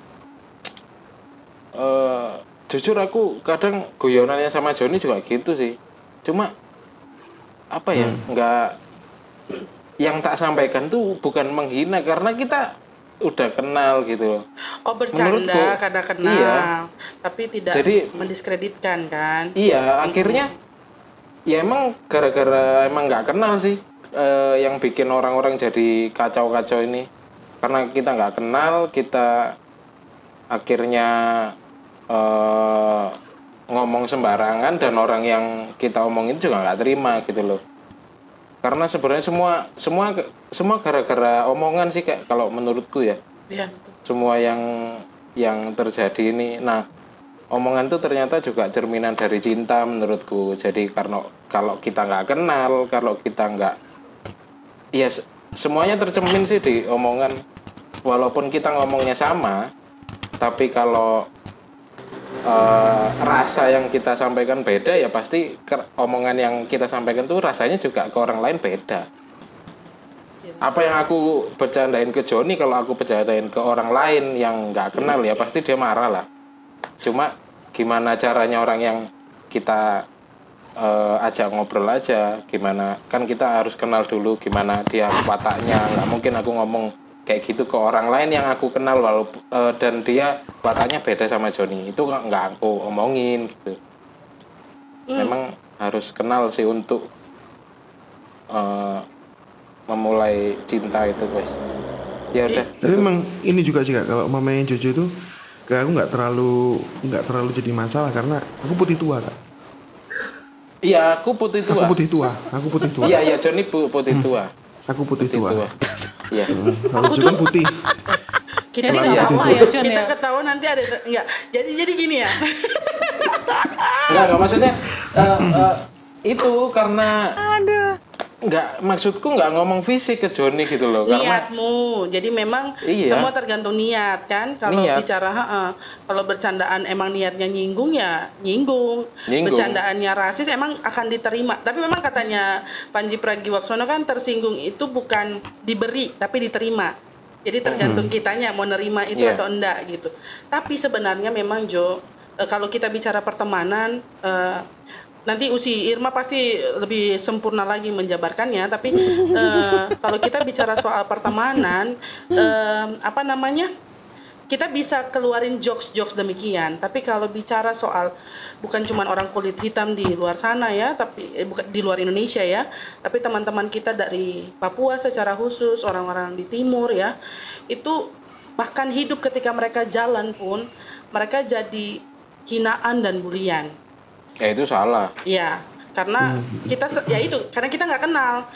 Speaker 4: jujur aku kadang guyonannya sama Joni juga gitu sih, cuma apa ya, nggak, yang tak sampaikan tuh bukan menghina karena kita udah kenal gitu loh.
Speaker 2: Oh, bercanda karena kenal,
Speaker 4: iya,
Speaker 2: tapi tidak mendiskreditkan kan?
Speaker 4: Iya, akhirnya ya emang gara-gara emang nggak kenal sih yang bikin orang-orang jadi kacau-kacau ini. Karena kita nggak kenal, kita akhirnya ngomong sembarangan dan orang yang kita omongin juga nggak terima gitu loh. Karena sebenarnya semua gara-gara omongan sih Kak, kalau menurutku ya.
Speaker 2: Iya.
Speaker 4: Semua yang terjadi ini. Nah, omongan itu ternyata juga cerminan dari cinta menurutku. Jadi karena kalau kita nggak kenal, kalau kita nggak, ya semuanya tercermin sih di omongan. Walaupun kita ngomongnya sama, tapi kalau rasa yang kita sampaikan beda, ya pasti omongan yang kita sampaikan tuh rasanya juga ke orang lain beda. apa yang aku bercandain ke Joni, kalau aku bercandain ke orang lain yang nggak kenal ya pasti dia marah lah. Cuma gimana caranya orang yang kita ajak ngobrol aja, gimana, kan kita harus kenal dulu gimana dia wataknya. Nggak mungkin aku ngomong kayak gitu ke orang lain yang aku kenal walaupun dan dia wataknya beda sama Joni, itu nggak aku omongin gitu. Memang harus kenal sih untuk memulai cinta itu guys. Ya udah.
Speaker 7: Tapi memang ini juga sih Kak, kalau mamanya Jojo itu kayak aku nggak terlalu jadi masalah karena aku putih tua Kak.
Speaker 4: Iya, aku putih tua.
Speaker 7: Aku putih tua.
Speaker 4: Iya, Joni putih tua.
Speaker 7: Aku putih tua.
Speaker 4: Iya.
Speaker 7: Kalau Jojo kan putih.
Speaker 2: Kita
Speaker 6: Jadi
Speaker 2: ketawa
Speaker 6: ya, Jon,
Speaker 2: kita
Speaker 6: ya?
Speaker 2: ketawa nanti ada enggak. Jadi gini ya.
Speaker 4: Enggak maksudnya itu karena maksudku nggak ngomong fisik ke Joni gitu loh, karena
Speaker 2: Niatmu. Jadi memang
Speaker 4: Iya.
Speaker 2: semua tergantung niat kan. Kalau
Speaker 4: Niat.
Speaker 2: bicara kalau bercandaan emang niatnya nyinggung ya nyinggung.
Speaker 4: Nyinggung.
Speaker 2: Bercandaannya rasis emang akan diterima. Tapi memang katanya Panji Pragiwaksono kan tersinggung itu bukan diberi tapi diterima. Jadi tergantung kitanya mau nerima itu
Speaker 4: Iya.
Speaker 2: atau enggak gitu. Tapi sebenarnya memang Jo, kalau kita bicara pertemanan nanti Usi Irma pasti lebih sempurna lagi menjabarkannya, tapi kalau kita bicara soal pertemanan kita bisa keluarin jokes demikian. Tapi kalau bicara soal bukan cuma orang kulit hitam di luar sana ya, tapi bukan di luar Indonesia ya, tapi teman-teman kita dari Papua secara khusus, orang-orang di timur ya, itu bahkan hidup ketika mereka jalan pun mereka jadi hinaan dan bulian.
Speaker 4: ya itu salah.
Speaker 2: Ya, karena karena kita nggak kenal.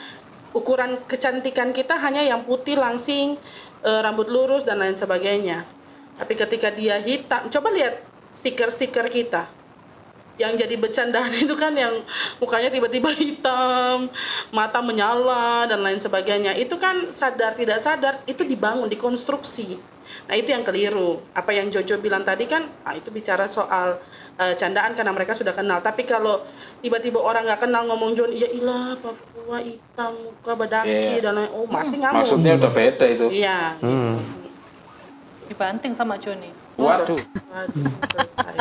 Speaker 2: Ukuran kecantikan kita hanya yang putih langsing, rambut lurus dan lain sebagainya. Tapi ketika dia hitam, coba lihat stiker-stiker kita. Yang jadi bercandaan itu kan yang mukanya tiba-tiba hitam, mata menyala dan lain sebagainya. Itu kan sadar tidak sadar itu dibangun, dikonstruksi. Nah, itu yang keliru. Apa yang Jojo bilang tadi kan, itu bicara soal candaan karena mereka sudah kenal. Tapi kalau tiba-tiba orang nggak kenal ngomong Jon, ya ilah Papua hitam, muka badaki dan lain, pasti ngamuk.
Speaker 4: Maksudnya udah beda itu.
Speaker 2: Iya.
Speaker 6: Dibanting sama Joni.
Speaker 4: Waduh.
Speaker 2: Selesai.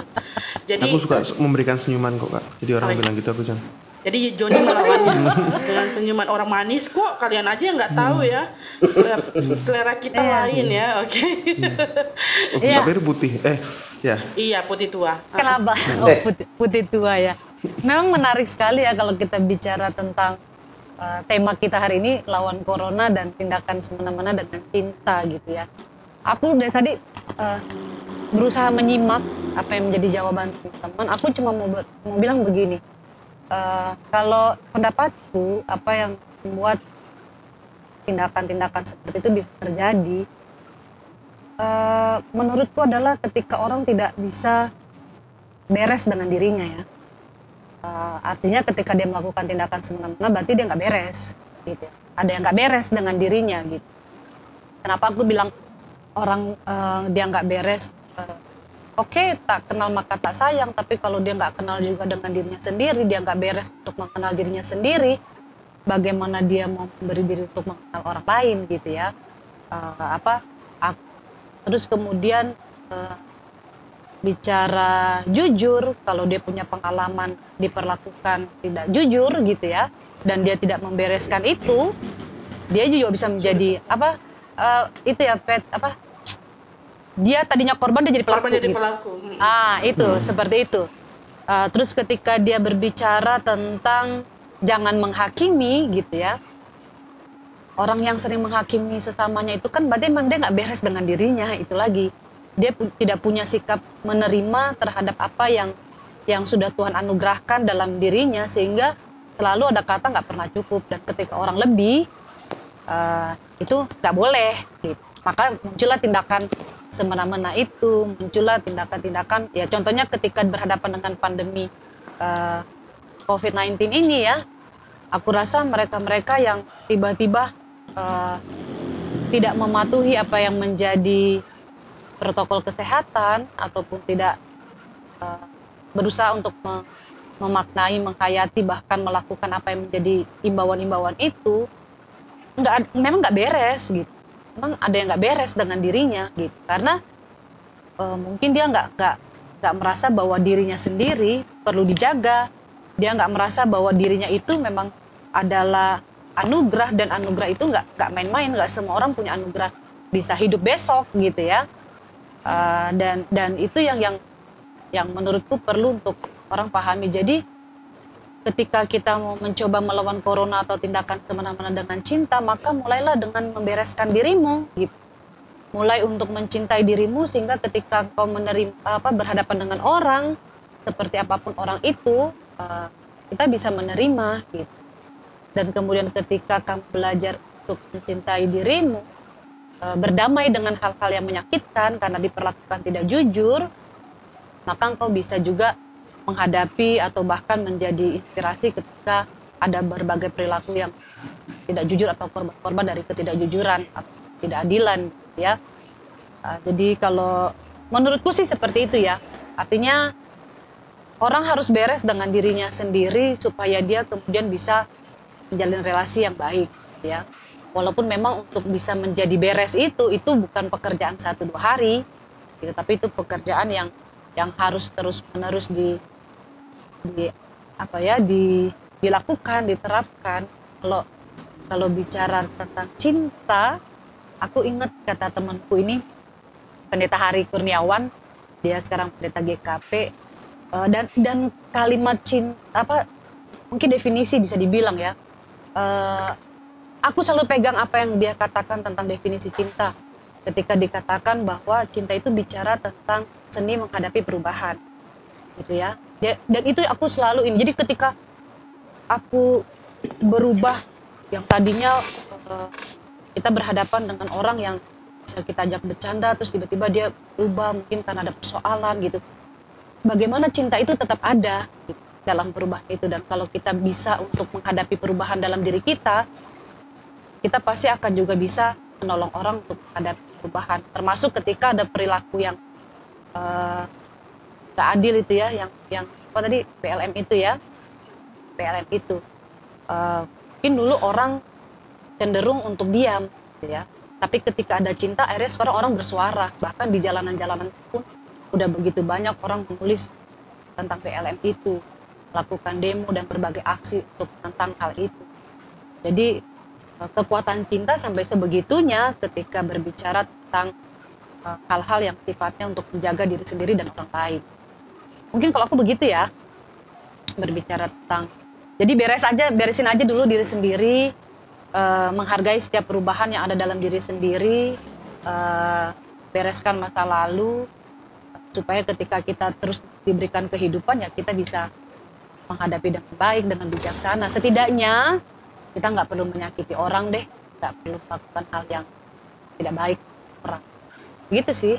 Speaker 2: Jadi
Speaker 7: Aku suka memberikan senyuman kok Kak. Jadi orang bilang gitu aku jangan.
Speaker 2: Jadi Joni melawannya dengan senyuman. Orang manis kok, kalian aja yang nggak tahu ya. Selera kita lain ya, oke.
Speaker 7: Tapi itu putih. Ya.
Speaker 2: Iya, putih tua.
Speaker 1: Kenapa? Putih tua ya. Memang menarik sekali ya kalau kita bicara tentang tema kita hari ini, lawan corona dan tindakan semena-mena dengan cinta gitu ya. Aku dari tadi berusaha menyimak apa yang menjadi jawaban teman-teman. Aku cuma mau bilang begini. Kalau pendapatku, apa yang membuat tindakan-tindakan seperti itu bisa terjadi, menurutku adalah ketika orang tidak bisa beres dengan dirinya ya. Artinya ketika dia melakukan tindakan semena-mena berarti dia nggak beres gitu. Ada yang nggak beres dengan dirinya gitu. Kenapa aku bilang orang dia nggak beres? Oke, tak kenal maka tak sayang, tapi kalau dia nggak kenal juga dengan dirinya sendiri, dia nggak beres untuk mengenal dirinya sendiri, bagaimana dia mau memberi diri untuk mengenal orang lain gitu ya. Terus kemudian bicara jujur, kalau dia punya pengalaman diperlakukan tidak jujur gitu ya, dan dia tidak membereskan itu, dia juga bisa menjadi dia tadinya korban, dia jadi pelaku.
Speaker 2: Korban jadi
Speaker 1: gitu.
Speaker 2: pelaku.
Speaker 1: Itu seperti itu. Terus ketika dia berbicara tentang jangan menghakimi gitu ya, orang yang sering menghakimi sesamanya itu kan berarti memang dia nggak beres dengan dirinya. Itu lagi dia tidak punya sikap menerima terhadap apa yang sudah Tuhan anugerahkan dalam dirinya, sehingga selalu ada kata nggak pernah cukup. Dan ketika orang lebih itu nggak boleh gitu. Maka muncullah tindakan semena-mena itu, muncullah tindakan-tindakan, ya contohnya ketika berhadapan dengan pandemi COVID-19 ini ya, aku rasa mereka-mereka yang tiba-tiba tidak mematuhi apa yang menjadi protokol kesehatan, ataupun tidak berusaha untuk memaknai, menghayati, bahkan melakukan apa yang menjadi imbauan-imbauan itu, memang nggak beres gitu. Memang ada yang nggak beres dengan dirinya gitu, karena mungkin dia nggak merasa bahwa dirinya sendiri perlu dijaga. Dia nggak merasa bahwa dirinya itu memang adalah anugerah, dan anugerah itu nggak main-main. Nggak semua orang punya anugerah bisa hidup besok gitu ya. Dan itu yang menurutku perlu untuk orang pahami. Jadi ketika kita mau mencoba melawan corona atau tindakan semena-mena dengan cinta, maka mulailah dengan membereskan dirimu gitu. Mulai untuk mencintai dirimu, sehingga ketika kau berhadapan dengan orang, seperti apapun orang itu, kita bisa menerima gitu. Dan kemudian ketika kamu belajar untuk mencintai dirimu, berdamai dengan hal-hal yang menyakitkan karena diperlakukan tidak jujur, maka engkau bisa juga menghadapi atau bahkan menjadi inspirasi ketika ada berbagai perilaku yang tidak jujur atau korban dari ketidakjujuran atau ketidakadilan ya. Jadi kalau menurutku sih seperti itu ya. Artinya orang harus beres dengan dirinya sendiri supaya dia kemudian bisa menjalin relasi yang baik ya. Walaupun memang untuk bisa menjadi beres itu bukan pekerjaan 1-2 hari gitu, tapi itu pekerjaan yang harus terus-menerus dilakukan, diterapkan. Kalau bicara tentang cinta, aku ingat kata temanku ini, Pendeta Hari Kurniawan, dia sekarang pendeta GKP, dan kalimat cinta mungkin definisi bisa dibilang ya. Aku selalu pegang apa yang dia katakan tentang definisi cinta. Ketika dikatakan bahwa cinta itu bicara tentang seni menghadapi perubahan, gitu ya. Dan itu aku selalu ini. Jadi ketika aku berubah, yang tadinya kita berhadapan dengan orang yang bisa kita ajak bercanda, terus tiba-tiba dia berubah mungkin karena ada persoalan gitu. Bagaimana cinta itu tetap ada gitu, dalam perubahan itu. Dan kalau kita bisa untuk menghadapi perubahan dalam diri kita pasti akan juga bisa menolong orang untuk menghadapi perubahan. Termasuk ketika ada perilaku yang gak adil itu ya, yang apa tadi, PLM itu ya, PLM itu. Mungkin dulu orang cenderung untuk diam gitu ya. Tapi ketika ada cinta, akhirnya sekarang orang bersuara. Bahkan di jalanan-jalanan pun udah begitu banyak orang menulis tentang PLM itu, melakukan demo dan berbagai aksi untuk tentang hal itu. Jadi kekuatan cinta sampai sebegitunya ketika berbicara tentang hal-hal yang sifatnya untuk menjaga diri sendiri dan orang lain. Mungkin kalau aku begitu ya, berbicara tentang, jadi beresin aja dulu diri sendiri, menghargai setiap perubahan yang ada dalam diri sendiri, bereskan masa lalu, supaya ketika kita terus diberikan kehidupan ya kita bisa menghadapi dengan baik, dengan bijaksana. Setidaknya kita nggak perlu menyakiti orang deh, nggak perlu melakukan hal yang tidak baik orang. Gitu sih.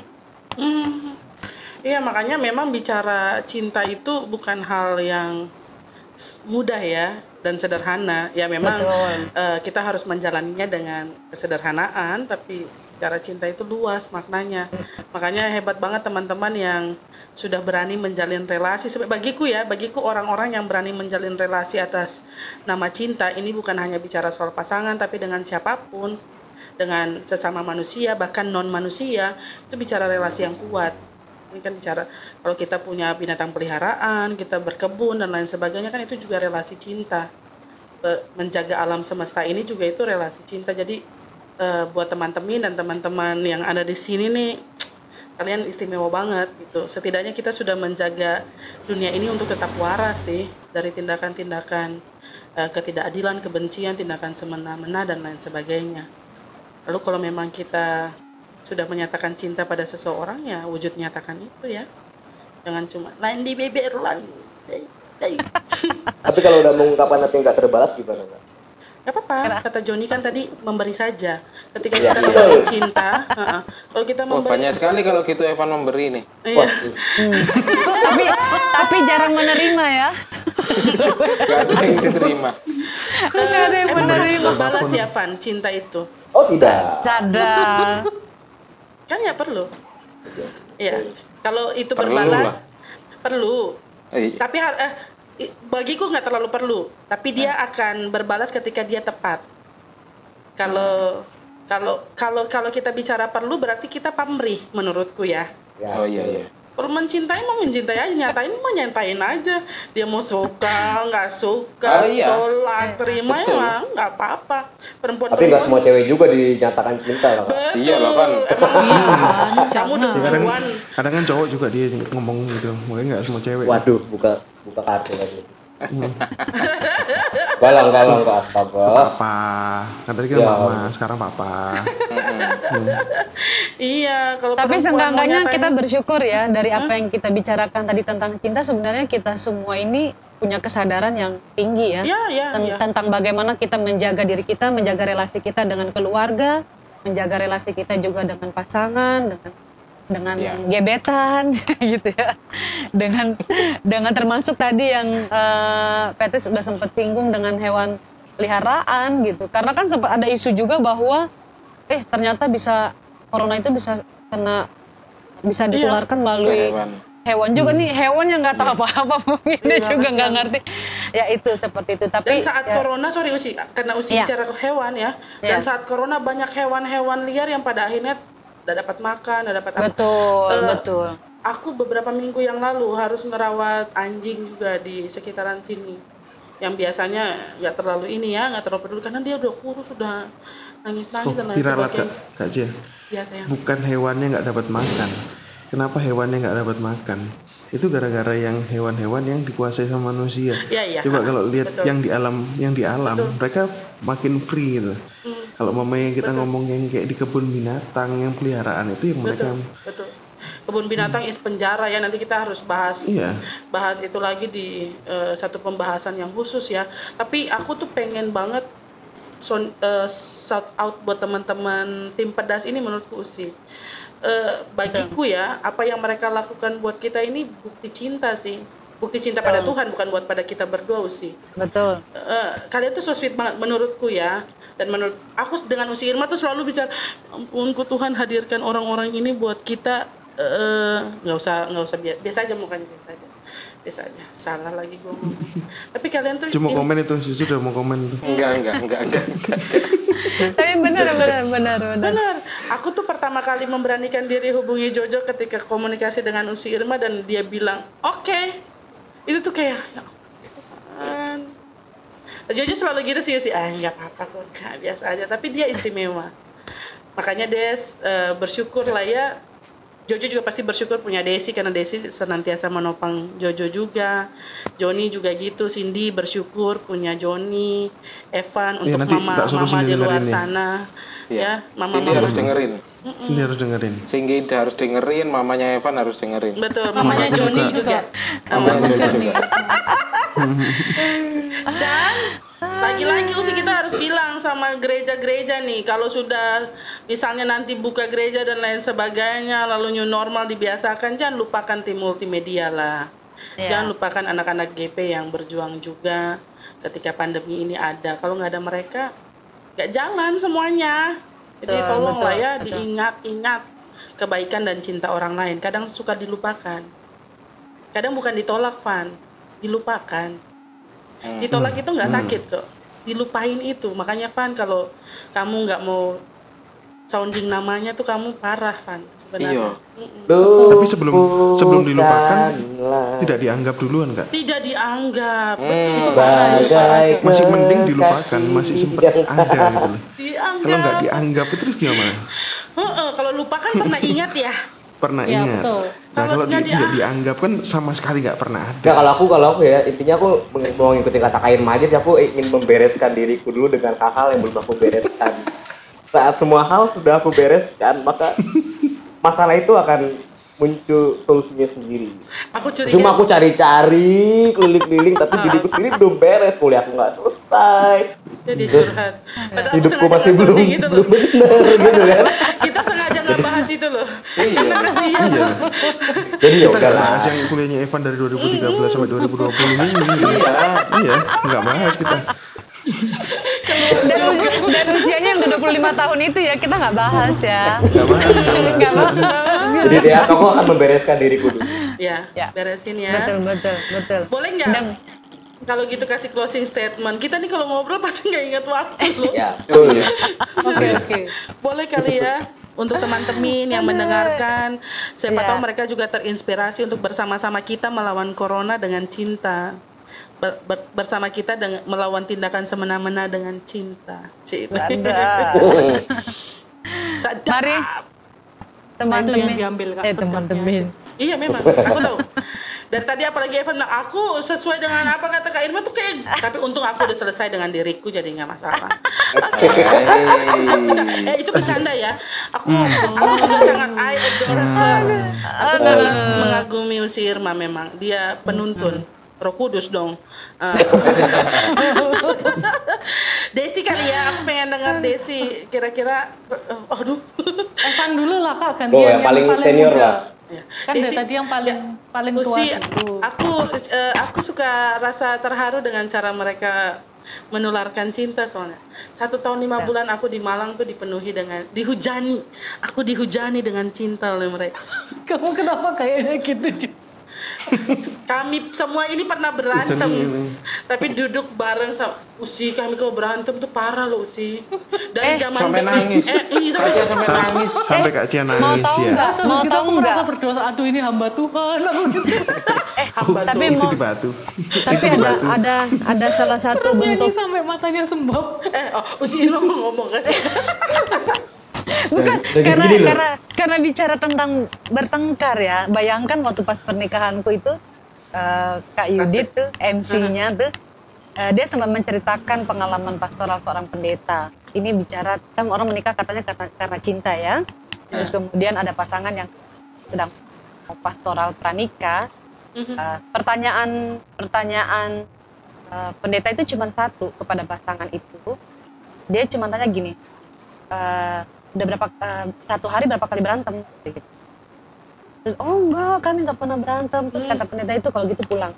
Speaker 2: Iya, makanya memang bicara cinta itu bukan hal yang mudah ya dan sederhana. Ya memang kita harus menjalaninya dengan kesederhanaan, tapi bicara cinta itu luas maknanya. Makanya hebat banget teman-teman yang sudah berani menjalin relasi. Bagiku orang-orang yang berani menjalin relasi atas nama cinta ini bukan hanya bicara soal pasangan, tapi dengan siapapun, dengan sesama manusia, bahkan non manusia, itu bicara relasi yang kuat. Ini kan bicara kalau kita punya binatang peliharaan, kita berkebun dan lain sebagainya, kan itu juga relasi cinta. Menjaga alam semesta ini juga itu relasi cinta. Jadi buat teman-teman dan teman-teman yang ada di sini nih, kalian istimewa banget gitu. Setidaknya kita sudah menjaga dunia ini untuk tetap waras sih dari tindakan-tindakan ketidakadilan, kebencian, tindakan semena-mena dan lain sebagainya. Lalu kalau memang kita sudah menyatakan cinta pada seseorang, ya wujud nyatakan itu ya. Jangan cuma lain di beberulan.
Speaker 5: Tapi kalau udah mengungkapkan tapi nggak terbalas gimana?
Speaker 2: Gak apa-apa, kata Joni kan tadi memberi saja. Ketika kita memberi cinta, kalau kita memberi...
Speaker 4: banyak sekali kalau gitu Evan memberi nih.
Speaker 2: Iya.
Speaker 1: Tapi jarang menerima ya.
Speaker 4: Gak ada yang diterima.
Speaker 1: Gak ada yang menerima.
Speaker 2: Balas ya Van, cinta itu.
Speaker 5: Oh tidak.
Speaker 1: Cadang.
Speaker 2: Kan ya perlu. Iya. Kalau itu
Speaker 4: Perlu
Speaker 2: berbalas, perlu.
Speaker 4: Iya.
Speaker 2: Tapi bagiku nggak terlalu perlu. Tapi dia akan berbalas ketika dia tepat. Kalau kita bicara perlu berarti kita pamrih menurutku ya.
Speaker 4: Oh iya.
Speaker 2: Kalau mencintai mau mencintai aja, nyatain mau nyatain aja. Dia mau suka, nggak suka, tolak, terima ya nggak apa-apa.
Speaker 5: Tapi nggak semua cewek juga dinyatakan cinta lah.
Speaker 2: Betul.
Speaker 4: Iya lah Van.
Speaker 2: Emang kamu duluan.
Speaker 7: Kadang kan cowok juga dia ngomong gitu, makanya nggak semua cewek.
Speaker 5: Waduh, buka kartu lagi. Galang ke astaga.
Speaker 7: Papa, kan tadi kan mama, sekarang papa.
Speaker 2: Iya, kalau
Speaker 1: Tapi
Speaker 2: perempuan
Speaker 1: seenggak-enggaknya
Speaker 2: mau nyatain-
Speaker 1: kita bersyukur ya dari apa yang kita bicarakan tadi tentang cinta, sebenarnya kita semua ini punya kesadaran yang tinggi ya.
Speaker 2: Iya.
Speaker 1: Tentang bagaimana kita menjaga diri kita, menjaga relasi kita dengan keluarga, menjaga relasi kita juga dengan pasangan, dengan gebetan gitu ya. Dengan termasuk tadi yang Petri sudah sempat singgung dengan hewan peliharaan gitu. Karena kan sempat ada isu juga bahwa ternyata corona itu bisa ditularkan melalui hewan juga nih, hewan yang nggak tahu apa-apa mungkin dia juga nggak ngerti. Ya itu seperti itu. Tapi
Speaker 2: dan saat corona, karena bicara hewan ya. Dan saat corona banyak hewan-hewan liar yang pada akhirnya tidak dapat makan, tidak dapat apa.
Speaker 1: Betul.
Speaker 2: Aku beberapa minggu yang lalu harus ngerawat anjing juga di sekitaran sini. Yang biasanya nggak terlalu nggak terlalu peduli karena dia udah kurus, sudah nangis-nangis dan lain
Speaker 7: Diralat
Speaker 2: sebagainya.
Speaker 7: Kak Cia.
Speaker 2: Iya sayang.
Speaker 7: Bukan hewannya nggak dapat makan. Kenapa hewannya nggak dapat makan? Itu gara-gara yang hewan-hewan yang dikuasai sama manusia.
Speaker 2: Iya.
Speaker 7: Coba kalau lihat
Speaker 2: Betul.
Speaker 7: yang di alam, mereka makin free gitu. Kalau mamanya kita ngomong yang kayak di kebun binatang, yang peliharaan itu yang mereka.
Speaker 2: Betul. Kebun binatang is penjara ya, nanti kita harus bahas itu lagi di satu pembahasan yang khusus ya. Tapi aku tuh pengen banget shout out buat teman-teman tim pedas ini menurutku sih. Bagiku ya, apa yang mereka lakukan buat kita ini bukti cinta sih. Bukti cinta pada Tuhan, bukan buat pada kita berdua Usi.
Speaker 1: Betul.
Speaker 2: Kalian tuh so sweet banget menurutku ya. Dan menurut aku dengan Usi Irma tuh selalu bicara, ampunku Tuhan hadirkan orang-orang ini buat kita. Nggak usah biasa aja mukanya, biasa aja. Salah lagi gue ngomong. Tapi kalian tuh
Speaker 7: Cuma komen itu, sudah mau komen tuh.
Speaker 4: Enggak.
Speaker 1: Tapi benar.
Speaker 2: Aku tuh pertama kali memberanikan diri hubungi Jojo ketika komunikasi dengan Usi Irma dan dia bilang, oke. Itu tuh kayak, ya ampun. Jojo selalu gitu sih, nggak apa-apa kok, biasa aja. Tapi dia istimewa. Makanya Des bersyukur lah ya. Jojo juga pasti bersyukur punya Desi karena Desi senantiasa menopang Jojo juga. Joni juga gitu, Cindy bersyukur punya Joni, Evan untuk mama di luar sana. Ya, mama
Speaker 4: harus dengerin.
Speaker 7: Cindy
Speaker 4: harus dengerin, mamanya Evan harus dengerin.
Speaker 2: Betul, mamanya Joni juga.
Speaker 4: Mamanya Joni juga.
Speaker 2: Dan lagi-lagi Usi kita harus bilang sama gereja-gereja nih, kalau sudah misalnya nanti buka gereja dan lain sebagainya, lalu new normal dibiasakan, jangan lupakan tim multimedia lah. Jangan lupakan anak-anak GP yang berjuang juga ketika pandemi ini ada. Kalau nggak ada mereka, nggak jalan semuanya. Jadi tolonglah ya diingat-ingat kebaikan dan cinta orang lain. Kadang suka dilupakan. Kadang bukan ditolak, Van, dilupakan. Ditolak itu nggak sakit kok, dilupain itu. Makanya Van, kalau kamu nggak mau sounding namanya tuh kamu parah, Van, sebenarnya.
Speaker 7: Tapi sebelum dilupakan tidak dianggap duluan Kak?
Speaker 2: Tidak dianggap, betul.
Speaker 7: Masih mending dilupakan, masih sempat ada gitu loh.
Speaker 2: Dianggap.
Speaker 7: Kalau nggak dianggap itu terus gimana?
Speaker 2: Kalau lupakan pernah ingat ya.
Speaker 7: Pernah
Speaker 6: Ya,
Speaker 7: ingat.
Speaker 6: betul.
Speaker 7: Nah kalau tidak dianggap kan sama sekali nggak pernah ada.
Speaker 5: Nah, kalau aku ya intinya aku mau ngikutin kata Kain Majis, aku ingin membereskan diriku dulu dengan hal-hal yang belum aku bereskan. Saat semua hal sudah aku bereskan, maka masalah itu akan muncul solusinya sendiri. Cuma aku cari-cari keliling-keliling, tapi diriku sendiri belum beres, kuliah aku nggak selesai.
Speaker 2: Jadi curhat.
Speaker 5: Hidupku masih belum benar gitu kan.
Speaker 2: Kita sengaja nggak bahas itu loh. Karena kasihan.
Speaker 5: Jadi ya
Speaker 7: Kita nggak
Speaker 5: udahlah.
Speaker 7: bahas yang kuliahnya Evan dari 2013 sampai 2020 ini. Iya, nggak bahas kita.
Speaker 1: Dan usianya yang udah 25 tahun itu ya kita nggak bahas ya.
Speaker 7: Nggak bahas.
Speaker 5: Jadi dia aku akan membereskan diriku dulu.
Speaker 2: Ya, beresin ya.
Speaker 1: Betul.
Speaker 2: Boleh nggak? kalau gitu kasih closing statement. Kita nih kalau ngobrol pasti nggak ingat waktu loh.
Speaker 5: Ya, betul.
Speaker 6: Oke.
Speaker 2: Boleh kali ya untuk teman-teman yang mendengarkan, siapa tahu mereka juga terinspirasi untuk bersama-sama kita melawan corona dengan cinta. Bersama kita dengan melawan tindakan semena-mena dengan cinta. Cinta.
Speaker 1: Mari
Speaker 6: Nah, itu yang
Speaker 1: teman-teman.
Speaker 6: diambil Kak.
Speaker 1: Teman-teman.
Speaker 2: Iya memang, aku tahu. Dari tadi apalagi Evan bilang, aku sesuai dengan apa kata Kak Irma tuh kayak, tapi untung aku udah selesai dengan diriku jadi nggak masalah. Itu bercanda ya. Aku juga sangat I adore her. Aku sangat mengagumi Usi Irma memang. Dia penuntun. Roh Kudus dong. Desi kali ya, aku pengen dengar Desi. Kira-kira, aduh.
Speaker 6: Evan dulu lah Kak, gantian
Speaker 5: Oh, yang paling senior
Speaker 6: muda.
Speaker 5: lah.
Speaker 6: Kan dari tadi yang paling tua
Speaker 2: Usi,
Speaker 6: dulu.
Speaker 2: aku suka rasa terharu dengan cara mereka menularkan cinta soalnya. 1 tahun 5 bulan aku di Malang tuh dihujani. Aku dihujani dengan cinta oleh mereka.
Speaker 6: Kamu kenapa kayaknya gitu?
Speaker 2: Kami semua ini pernah berantem, tapi duduk bareng sama Usi. Kami kalau berantem tuh parah loh Usi. Dari zaman
Speaker 4: sampai nangis. Sampai nangis.
Speaker 7: Sampai Kak Cia
Speaker 1: Mau
Speaker 7: nangis
Speaker 1: tahu
Speaker 7: ya.
Speaker 1: nggak? Mau
Speaker 6: Gitu
Speaker 1: tahu
Speaker 6: aku
Speaker 1: nggak?
Speaker 6: merasa berdosa, aduh ini hamba Tuhan. Aku gitu.
Speaker 1: Tapi
Speaker 7: Itu
Speaker 1: mau
Speaker 7: di Batu.
Speaker 1: tapi ada salah satu
Speaker 6: Nyanyi
Speaker 1: bentuk
Speaker 6: sampai matanya sembab.
Speaker 2: Usi ini mau ngomong ke sini.
Speaker 1: bukan
Speaker 5: Udah gini loh.
Speaker 1: karena bicara tentang bertengkar ya. Bayangkan waktu pas pernikahanku itu Kak Yudit tuh MC-nya tuh dia sempat menceritakan pengalaman pastoral seorang pendeta. Ini bicara kan orang menikah katanya karena cinta ya. Terus kemudian ada pasangan yang sedang mau pastoral pranikah. Pertanyaan pendeta itu cuma satu kepada pasangan itu. Dia cuma tanya gini, udah berapa satu hari berapa kali berantem? Gitu. Terus oh enggak, kami nggak pernah berantem. Terus kata pendeta itu kalau gitu pulang.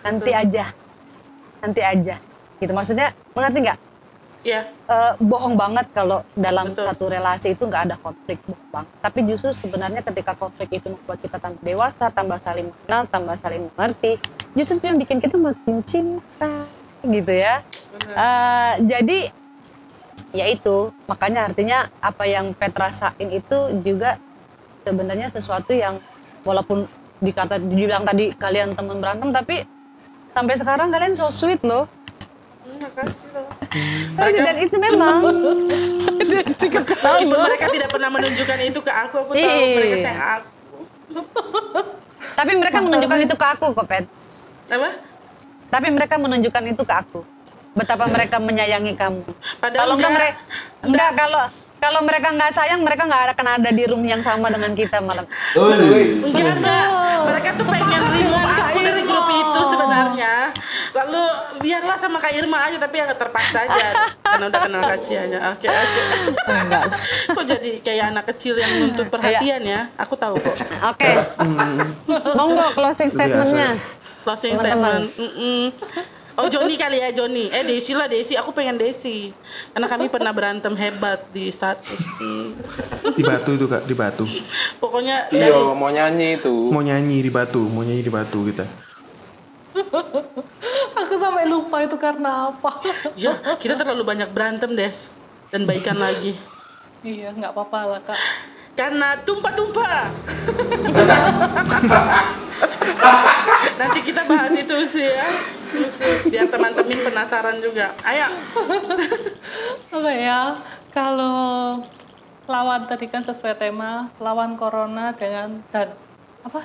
Speaker 1: Nanti aja. Gitu maksudnya, mengerti nggak?
Speaker 2: Iya.
Speaker 1: Bohong banget kalau dalam
Speaker 2: Betul.
Speaker 1: satu relasi itu nggak ada konflik, bohong banget. Tapi justru sebenarnya ketika konflik itu membuat kita tambah dewasa, tambah saling mengenal, tambah saling mengerti, justru itu yang bikin kita makin cinta, gitu ya. Jadi ya itu, makanya artinya apa yang Petra rasain itu juga sebenarnya sesuatu yang walaupun dibilang tadi kalian teman berantem, tapi sampai sekarang kalian so sweet loh.
Speaker 2: Makasih loh.
Speaker 1: Dan itu memang
Speaker 2: Meskipun mereka tidak pernah menunjukkan itu ke aku tahu mereka sayang aku.
Speaker 1: Tapi mereka menunjukkan itu ke aku kok, Pet.
Speaker 2: Apa?
Speaker 1: Tapi mereka menunjukkan itu ke aku. Betapa mereka menyayangi kamu.
Speaker 2: Padahal
Speaker 1: Kalau kalau mereka nggak sayang, mereka nggak akan ada di room yang sama dengan kita malam.
Speaker 2: Enggak. Mereka tuh pengen remove aku dari grup itu sebenarnya. Lalu biarlah sama Kak Irma aja, tapi yang terpaksa aja karena udah kenal Kak Cianya. Oke. Kok jadi kayak anak kecil yang nuntut perhatian ya? Aku tahu kok.
Speaker 1: Oke. Monggo closing statementnya.
Speaker 2: Closing
Speaker 1: Teman-teman.
Speaker 2: statement. Oh Joni kali ya Joni. Desi lah Desi. Aku pengen Desi. Karena kami pernah berantem hebat di status.
Speaker 7: Di Batu itu Kak, di Batu.
Speaker 2: Pokoknya
Speaker 4: Iya,
Speaker 2: dari
Speaker 4: mau nyanyi itu.
Speaker 7: Mau nyanyi di Batu kita.
Speaker 6: Aku sampai lupa itu karena apa.
Speaker 2: ya kita terlalu banyak berantem Des dan baikan lagi.
Speaker 6: Iya, nggak apa-apa lah Kak.
Speaker 2: Karena tumpah-tumpah. Nanti kita bahas itu sih ya. Khusus biar teman-teman penasaran juga. Ayo.
Speaker 6: Oke ya, kalau lawan tadi kan sesuai tema lawan corona dengan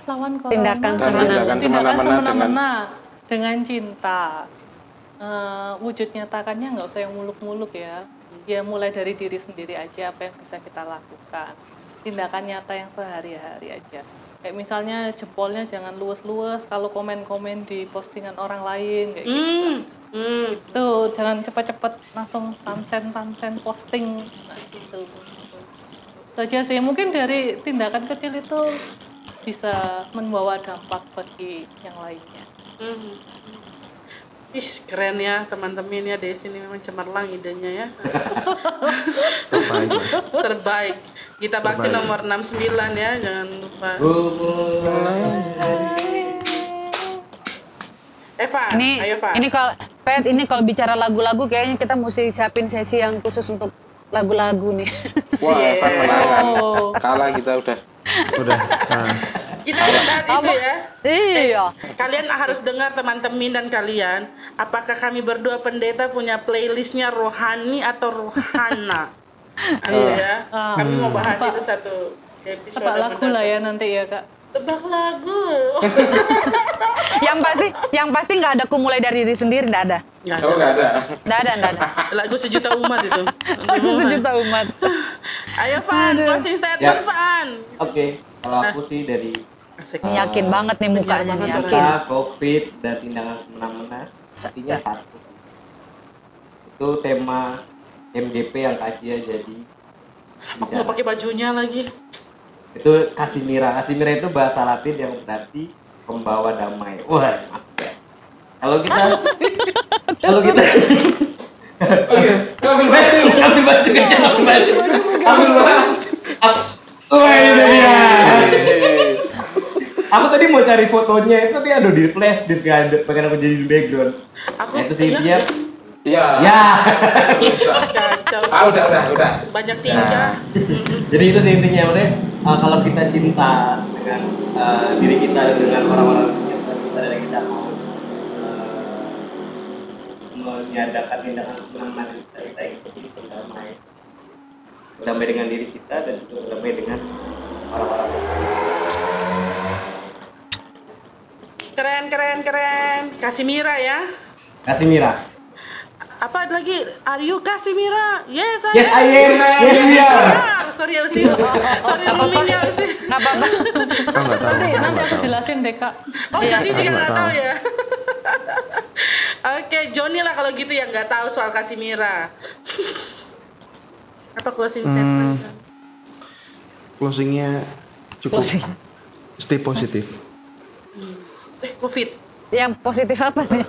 Speaker 6: lawan corona
Speaker 1: Tindakan
Speaker 4: Tindakan
Speaker 6: semena-mena dengan cinta. Wujud nyatakannya nggak usah yang muluk-muluk ya. Ya mulai dari diri sendiri aja apa yang bisa kita lakukan. Tindakan nyata yang sehari-hari aja. Kayak misalnya jempolnya jangan luwes-luwes kalau komen-komen di postingan orang lain kayak gitu. Tuh, jangan cepet-cepet langsung sunset posting. Nah, gitu. Itu aja sih. Mungkin dari tindakan kecil itu bisa membawa dampak bagi yang lainnya.
Speaker 2: Ih, keren ya teman-teman ya. Desi ini memang cemerlang idenya ya. Terbaik. Gita Bakti nomor 69 ya, jangan lupa. Evan, ayo Evan.
Speaker 1: Ini kalau bicara lagu-lagu kayaknya kita mesti siapin sesi yang khusus untuk lagu-lagu nih.
Speaker 4: Wah, Evan menang. Kalah kita udah.
Speaker 2: Kita udah bahas itu ya.
Speaker 1: Iya.
Speaker 2: Kalian harus dengar teman-teman dan kalian, apakah kami berdua pendeta punya playlistnya rohani atau rohana? Iya. Kami mau bahas itu satu episode.
Speaker 6: Tebak lagu lah ya nanti ya Kak.
Speaker 2: Tebak lagu.
Speaker 1: yang pasti nggak ada ku mulai dari diri sendiri, nggak ada.
Speaker 4: Nggak ada.
Speaker 1: Nggak ada.
Speaker 2: Lagu sejuta umat itu.
Speaker 1: Lagu sejuta umat.
Speaker 2: Ayo Van, closing statement Van.
Speaker 5: Oke, kalau aku sih dari
Speaker 1: Yakin banget nih mukanya,
Speaker 2: banget
Speaker 1: yakin.
Speaker 5: kita, COVID, dan tindakan semena-mena, artinya satu sih. Itu tema MGP yang Kajia jadi
Speaker 2: Aku nggak pakai bajunya lagi.
Speaker 5: itu Casimira itu bahasa Latin yang berarti pembawa damai. Wah, mantap. Kalau kita ambil baju kecil, ambil baju. Wah, itu dia. Aku tadi mau cari fotonya itu tapi ada di flash disk, gak ada, pengen aku jadi di background. Nah, itu sih dia.
Speaker 4: Iya.
Speaker 5: Ya.
Speaker 2: Kacau.
Speaker 4: Udah.
Speaker 2: Banyak tingkah.
Speaker 5: Jadi itu sih intinya, maksudnya kalau kita cinta dengan diri kita dan dengan orang-orang sekitar kita dan kita mau meniadakan tindakan semena-mena kita ikuti berdamai dengan diri kita dan juga berdamai dengan orang-orang sekitar.
Speaker 2: Keren. Casimira ya.
Speaker 5: Casimira.
Speaker 2: Apa lagi? Are you Casimira? Yes, I
Speaker 5: Yes,
Speaker 2: am.
Speaker 5: I am. Yes, we are.
Speaker 2: Sorry Usi. Sorry Ruminya Usi.
Speaker 1: Nggak apa-apa.
Speaker 7: Oh, nggak tahu.
Speaker 6: Nanti aku jelasin deh Kak.
Speaker 2: Oh, jadi juga nggak tahu
Speaker 7: tahu.
Speaker 2: ya. Oke, Johnny lah kalau gitu yang nggak tahu soal Casimira. Apa closing statement?
Speaker 7: Closingnya cukup.
Speaker 1: Closing.
Speaker 7: Stay positif.
Speaker 2: COVID.
Speaker 1: Yang positif apa nih?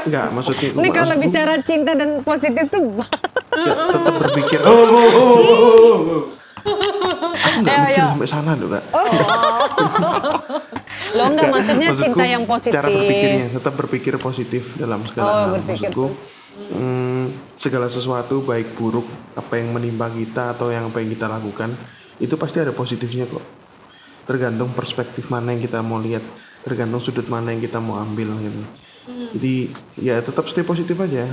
Speaker 7: Enggak, maksudnya.
Speaker 1: Ini kalau bicara cinta dan positif tuh
Speaker 7: tetap berpikir. Aku nggak mikir sampai sana loh Kak.
Speaker 1: lo enggak maksudnya
Speaker 7: Maksudku,
Speaker 1: cinta yang positif.
Speaker 7: Cara berpikirnya tetap berpikir positif dalam segala hal.
Speaker 1: berpikir
Speaker 7: Maksudku, segala sesuatu baik buruk apa yang menimpa kita atau yang apa yang kita lakukan itu pasti ada positifnya kok. Tergantung perspektif mana yang kita mau lihat, tergantung sudut mana yang kita mau ambil gitu. Jadi ya tetap stay positif aja.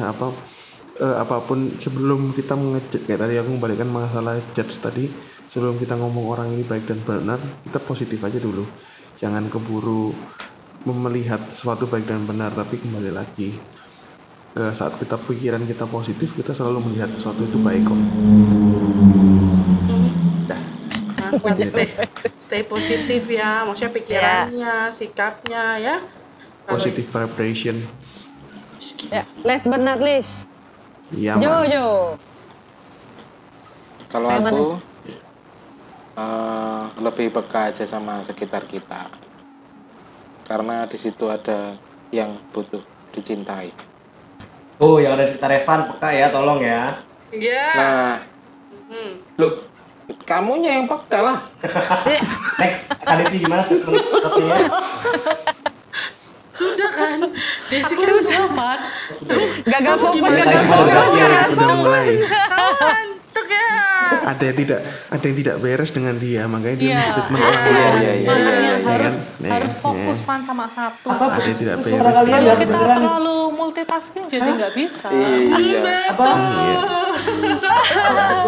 Speaker 7: Apapun sebelum kita mengejudge, kayak tadi aku membalikkan masalah judge tadi, sebelum kita ngomong orang ini baik dan benar, kita positif aja dulu. Jangan keburu melihat sesuatu baik dan benar, tapi kembali lagi saat kita pikiran kita positif, kita selalu melihat sesuatu itu baik kok.
Speaker 2: Stay positif ya, maksudnya pikirannya, sikapnya ya.
Speaker 7: Positive vibration.
Speaker 1: Ya, last but not least.
Speaker 7: Iya.
Speaker 1: Jojo.
Speaker 4: Kalau aku lebih peka aja sama sekitar kita, karena di situ ada yang butuh dicintai.
Speaker 5: Oh, yang ada di sekitar Evan peka ya, tolong ya.
Speaker 2: Iya.
Speaker 4: Nah, loh, kamunya yang peka lah.
Speaker 5: Next, Kadesi gimana closingnya?
Speaker 2: Sudah kan? Desi kan
Speaker 6: Sudah Pak.
Speaker 1: Gagal fokus,
Speaker 2: gimana?
Speaker 1: gagal fokus.
Speaker 7: Udah mulai.
Speaker 2: ngantuk ya.
Speaker 7: Ada yang tidak beres dengan dia, makanya dia
Speaker 6: Iya.
Speaker 7: statement
Speaker 4: Iya.
Speaker 6: Makanya
Speaker 7: Iya.
Speaker 6: harus fokus Van sama satu.
Speaker 5: Apa
Speaker 7: Ada yang tidak
Speaker 5: suara
Speaker 7: beres.
Speaker 5: kalian
Speaker 6: Kalau
Speaker 5: yang
Speaker 6: kita
Speaker 5: beneran?
Speaker 6: terlalu multitasking jadi nggak bisa.
Speaker 4: Iya.
Speaker 5: Apa?
Speaker 7: Iya.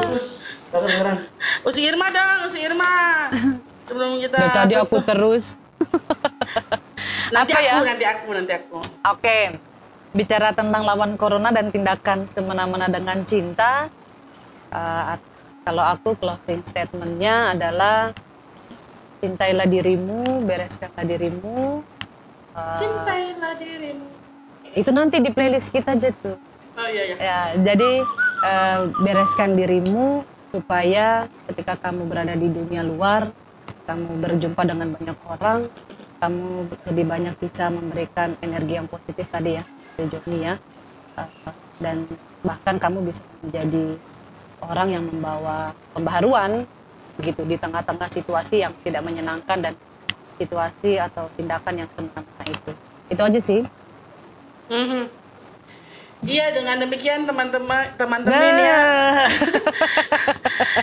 Speaker 5: Terus beneran.
Speaker 2: Usi Irma dong, Usi Irma. Sebelum kita
Speaker 1: Dari tadi aku terus.
Speaker 2: nanti
Speaker 1: apa
Speaker 2: aku,
Speaker 1: ya?
Speaker 2: nanti aku.
Speaker 1: Oke. Bicara tentang lawan corona dan tindakan semena-mena dengan cinta. Kalau aku closing statementnya adalah cintailah dirimu, bereskanlah dirimu.
Speaker 2: Cintailah dirimu.
Speaker 1: Itu nanti di playlist kita aja tuh.
Speaker 2: Oh iya.
Speaker 1: Ya, jadi bereskan dirimu supaya ketika kamu berada di dunia luar, kamu berjumpa dengan banyak orang, kamu lebih banyak bisa memberikan energi yang positif tadi ya, Joni ya, dan bahkan kamu bisa menjadi orang yang membawa pembaharuan begitu di tengah-tengah situasi yang tidak menyenangkan dan situasi atau tindakan yang semena-mena itu Itu aja sih.
Speaker 2: Iya, dengan demikian teman-teman ya.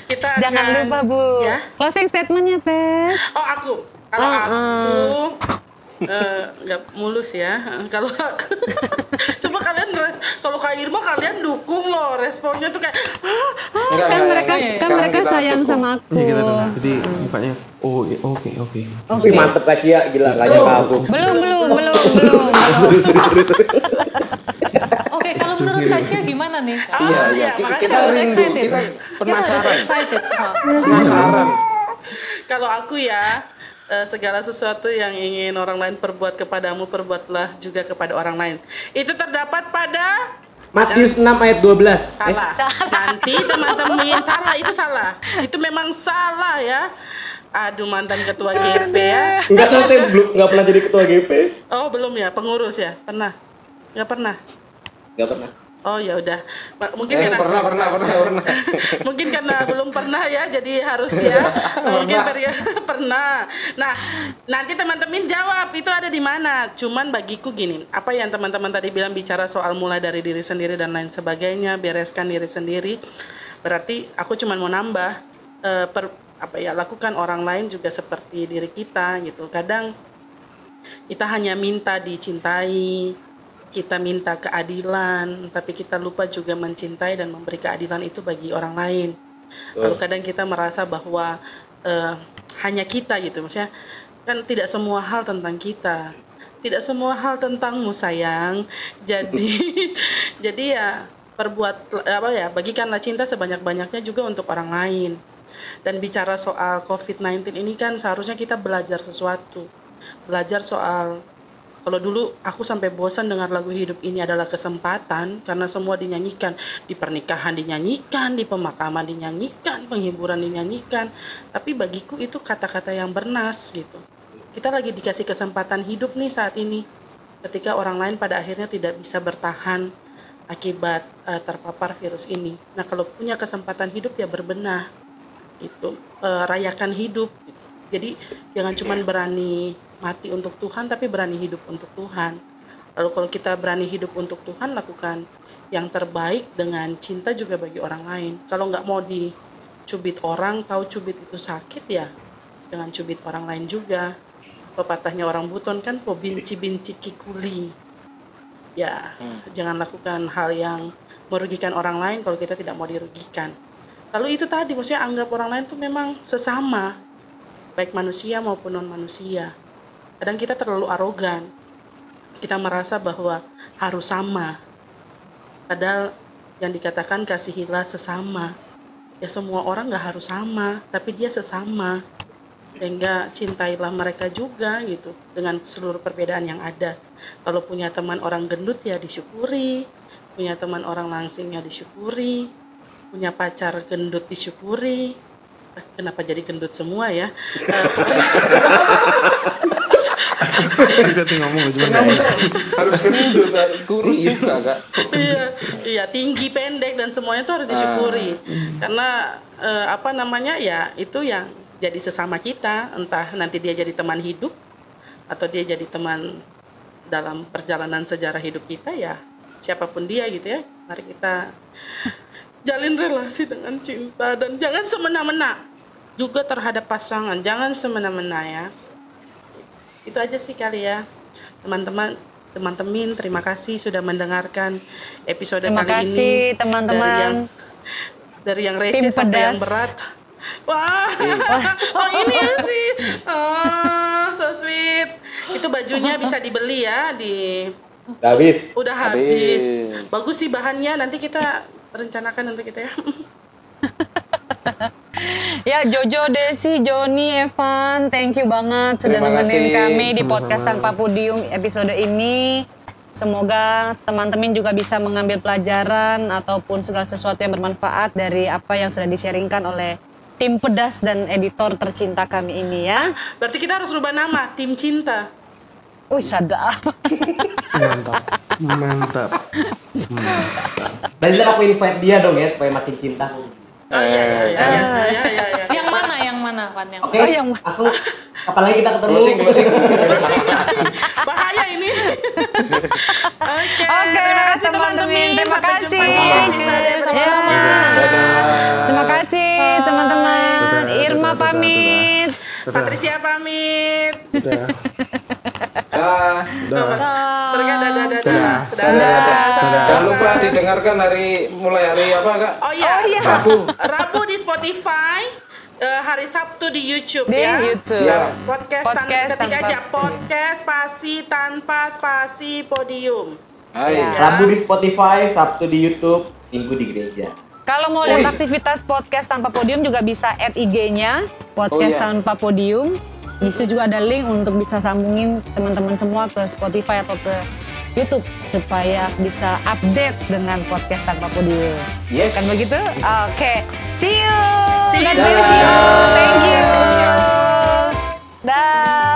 Speaker 2: Kita
Speaker 1: Jangan
Speaker 2: akan,
Speaker 1: lupa Bu.
Speaker 2: ya.
Speaker 1: Closing statementnya Pet.
Speaker 2: Oh, aku. Kalau aku nggak mulus ya. Kalau aku, coba kalian kalau Kak Irma kalian dukung loh, responnya tuh kayak
Speaker 1: Kan mereka sayang sama aku.
Speaker 7: Iya kita dong. Jadi mukanya oke.
Speaker 5: Wih, mantep Kak Cia, gila nggak nyangka aku.
Speaker 1: Belum.
Speaker 6: Oke, kalau menurut Kak Cia gimana nih?
Speaker 4: Iya,
Speaker 2: makasih,
Speaker 4: kita
Speaker 2: harus
Speaker 4: rindu,
Speaker 6: excited.
Speaker 4: kita penasaran.
Speaker 6: Excited.
Speaker 4: Penasaran.
Speaker 2: kalau aku ya, segala sesuatu yang ingin orang lain perbuat kepadamu, perbuatlah juga kepada orang lain. Itu terdapat pada
Speaker 5: Matius 6 ayat 12.
Speaker 2: salah. Nanti teman-teman salah, itu salah. Itu memang salah ya. Aduh, mantan ketua GP ya.
Speaker 5: Enggak kan saya nggak pernah jadi ketua GP.
Speaker 2: Oh, belum ya, pengurus ya? Pernah? Nggak pernah.
Speaker 5: Nggak pernah.
Speaker 2: Oh ya udah, mungkin karena
Speaker 4: Pernah.
Speaker 2: mungkin karena belum pernah ya, jadi harus ya. Mungkin pernah. Nah, nanti teman-teman jawab itu ada di mana. Cuman bagiku gini, apa yang teman-teman tadi bilang bicara soal mulai dari diri sendiri dan lain sebagainya, bereskan diri sendiri. Berarti aku cuman mau nambah lakukan orang lain juga seperti diri kita gitu. Kadang kita hanya minta dicintai, kita minta keadilan, tapi kita lupa juga mencintai dan memberi keadilan itu bagi orang lain. Lalu kadang kita merasa bahwa hanya kita gitu, maksudnya kan tidak semua hal tentang kita, tidak semua hal tentangmu sayang. Jadi ya bagikanlah cinta sebanyak-banyaknya juga untuk orang lain. Dan bicara soal COVID-19 ini kan seharusnya kita belajar sesuatu, belajar soal. Kalau dulu aku sampai bosan dengar lagu Hidup Ini Adalah Kesempatan karena semua dinyanyikan, di pernikahan dinyanyikan, di pemakaman dinyanyikan, penghiburan dinyanyikan. Tapi bagiku itu kata-kata yang bernas gitu. Kita lagi dikasih kesempatan hidup nih saat ini. Ketika orang lain pada akhirnya tidak bisa bertahan akibat terpapar virus ini. Nah, kalau punya kesempatan hidup ya berbenah. Itu rayakan hidup gitu. Jadi jangan cuma berani mati untuk Tuhan, tapi berani hidup untuk Tuhan. Lalu kalau kita berani hidup untuk Tuhan, lakukan yang terbaik dengan cinta juga bagi orang lain. Kalau nggak mau dicubit orang, tahu cubit itu sakit ya, jangan cubit orang lain juga. Pepatahnya orang Buton kan, po binci-binci kikuli. Ya, jangan lakukan hal yang merugikan orang lain kalau kita tidak mau dirugikan. Lalu itu tadi, maksudnya anggap orang lain itu memang sesama, baik manusia maupun non-manusia. Kadang kita terlalu arogan, kita merasa bahwa harus sama. Padahal yang dikatakan kasihilah sesama. Ya semua orang gak harus sama, tapi dia sesama. Sehingga cintailah mereka juga gitu, dengan seluruh perbedaan yang ada. Kalau punya teman orang gendut ya disyukuri, punya teman orang langsing ya disyukuri, punya pacar gendut disyukuri. Kenapa jadi gendut semua ya?
Speaker 7: Kita ngomong cuma
Speaker 4: Harus gendut, kurus juga Kak.
Speaker 2: Iya, tinggi, pendek dan semuanya itu harus disyukuri. Karena ya itu yang jadi sesama kita, entah nanti dia jadi teman hidup atau dia jadi teman dalam perjalanan sejarah hidup kita ya, siapapun dia gitu ya. Mari kita jalin relasi dengan cinta dan jangan semena-mena juga terhadap pasangan, jangan semena-mena ya. Itu aja sih kali ya, teman-teman. Terima kasih sudah mendengarkan episode kali ini.
Speaker 1: Terima kasih teman-teman.
Speaker 2: Dari yang receh sampai yang berat. Wah, oh ini ya sih. Oh, so sweet. Itu bajunya bisa dibeli ya di.
Speaker 5: Habis.
Speaker 2: Udah habis. Bagus sih bahannya. Nanti kita rencanakan untuk kita ya.
Speaker 1: Ya, Jojo, Desi, Joni, Evan, thank you banget sudah
Speaker 4: Terima
Speaker 1: nemenin
Speaker 4: kasih.
Speaker 1: kami di
Speaker 7: Sama-sama.
Speaker 1: podcast Tanpa Podium episode ini. Semoga teman-teman juga bisa mengambil pelajaran ataupun segala sesuatu yang bermanfaat dari apa yang sudah di-sharingkan oleh tim pedas dan editor tercinta kami ini ya.
Speaker 2: Berarti kita harus rubah nama, tim cinta.
Speaker 1: Sadap.
Speaker 7: mantap.
Speaker 5: Dan ntar aku invite dia dong ya supaya makin cinta.
Speaker 2: Oh iya.
Speaker 6: Yang mana, Van?
Speaker 5: Oke,
Speaker 1: Oh, yang-
Speaker 5: langsung apalagi kita ketemu.
Speaker 4: Closing.
Speaker 2: Bahaya ini. Oke,
Speaker 1: Oke,
Speaker 2: terima kasih
Speaker 1: teman-teman.
Speaker 2: teman-teman.
Speaker 1: Terima
Speaker 2: Sampai
Speaker 1: kasih.
Speaker 2: jumpa di episode sama-sama.
Speaker 1: Terima kasih teman-teman.
Speaker 7: Dadah,
Speaker 1: Irma
Speaker 7: dadah,
Speaker 1: pamit.
Speaker 2: Patricia pamit.
Speaker 7: Udah.
Speaker 4: Dah.
Speaker 2: Mereka dadah.
Speaker 4: Dadah. Jangan lupa didengarkan mulai hari apa kak?
Speaker 2: Oh iya,
Speaker 4: Rabu.
Speaker 2: Rabu di Spotify, hari Sabtu di YouTube
Speaker 1: Di
Speaker 2: ya.
Speaker 1: YouTube.
Speaker 4: Ya.
Speaker 2: Podcast ketik aja podcast spasi tanpa spasi podium.
Speaker 4: Hai.
Speaker 5: Rabu di Spotify, Sabtu di YouTube, Minggu di gereja.
Speaker 1: Kalau mau lihat aktivitas podcast tanpa podium juga bisa add IG-nya podcast tanpa podium. Bisa juga ada link untuk bisa sambungin teman-teman semua ke Spotify atau ke YouTube supaya bisa update dengan podcast tanpa podium.
Speaker 4: Yes.
Speaker 1: Kan begitu? Oke. See you.
Speaker 2: See you.
Speaker 1: God bless you. Thank you. Dah.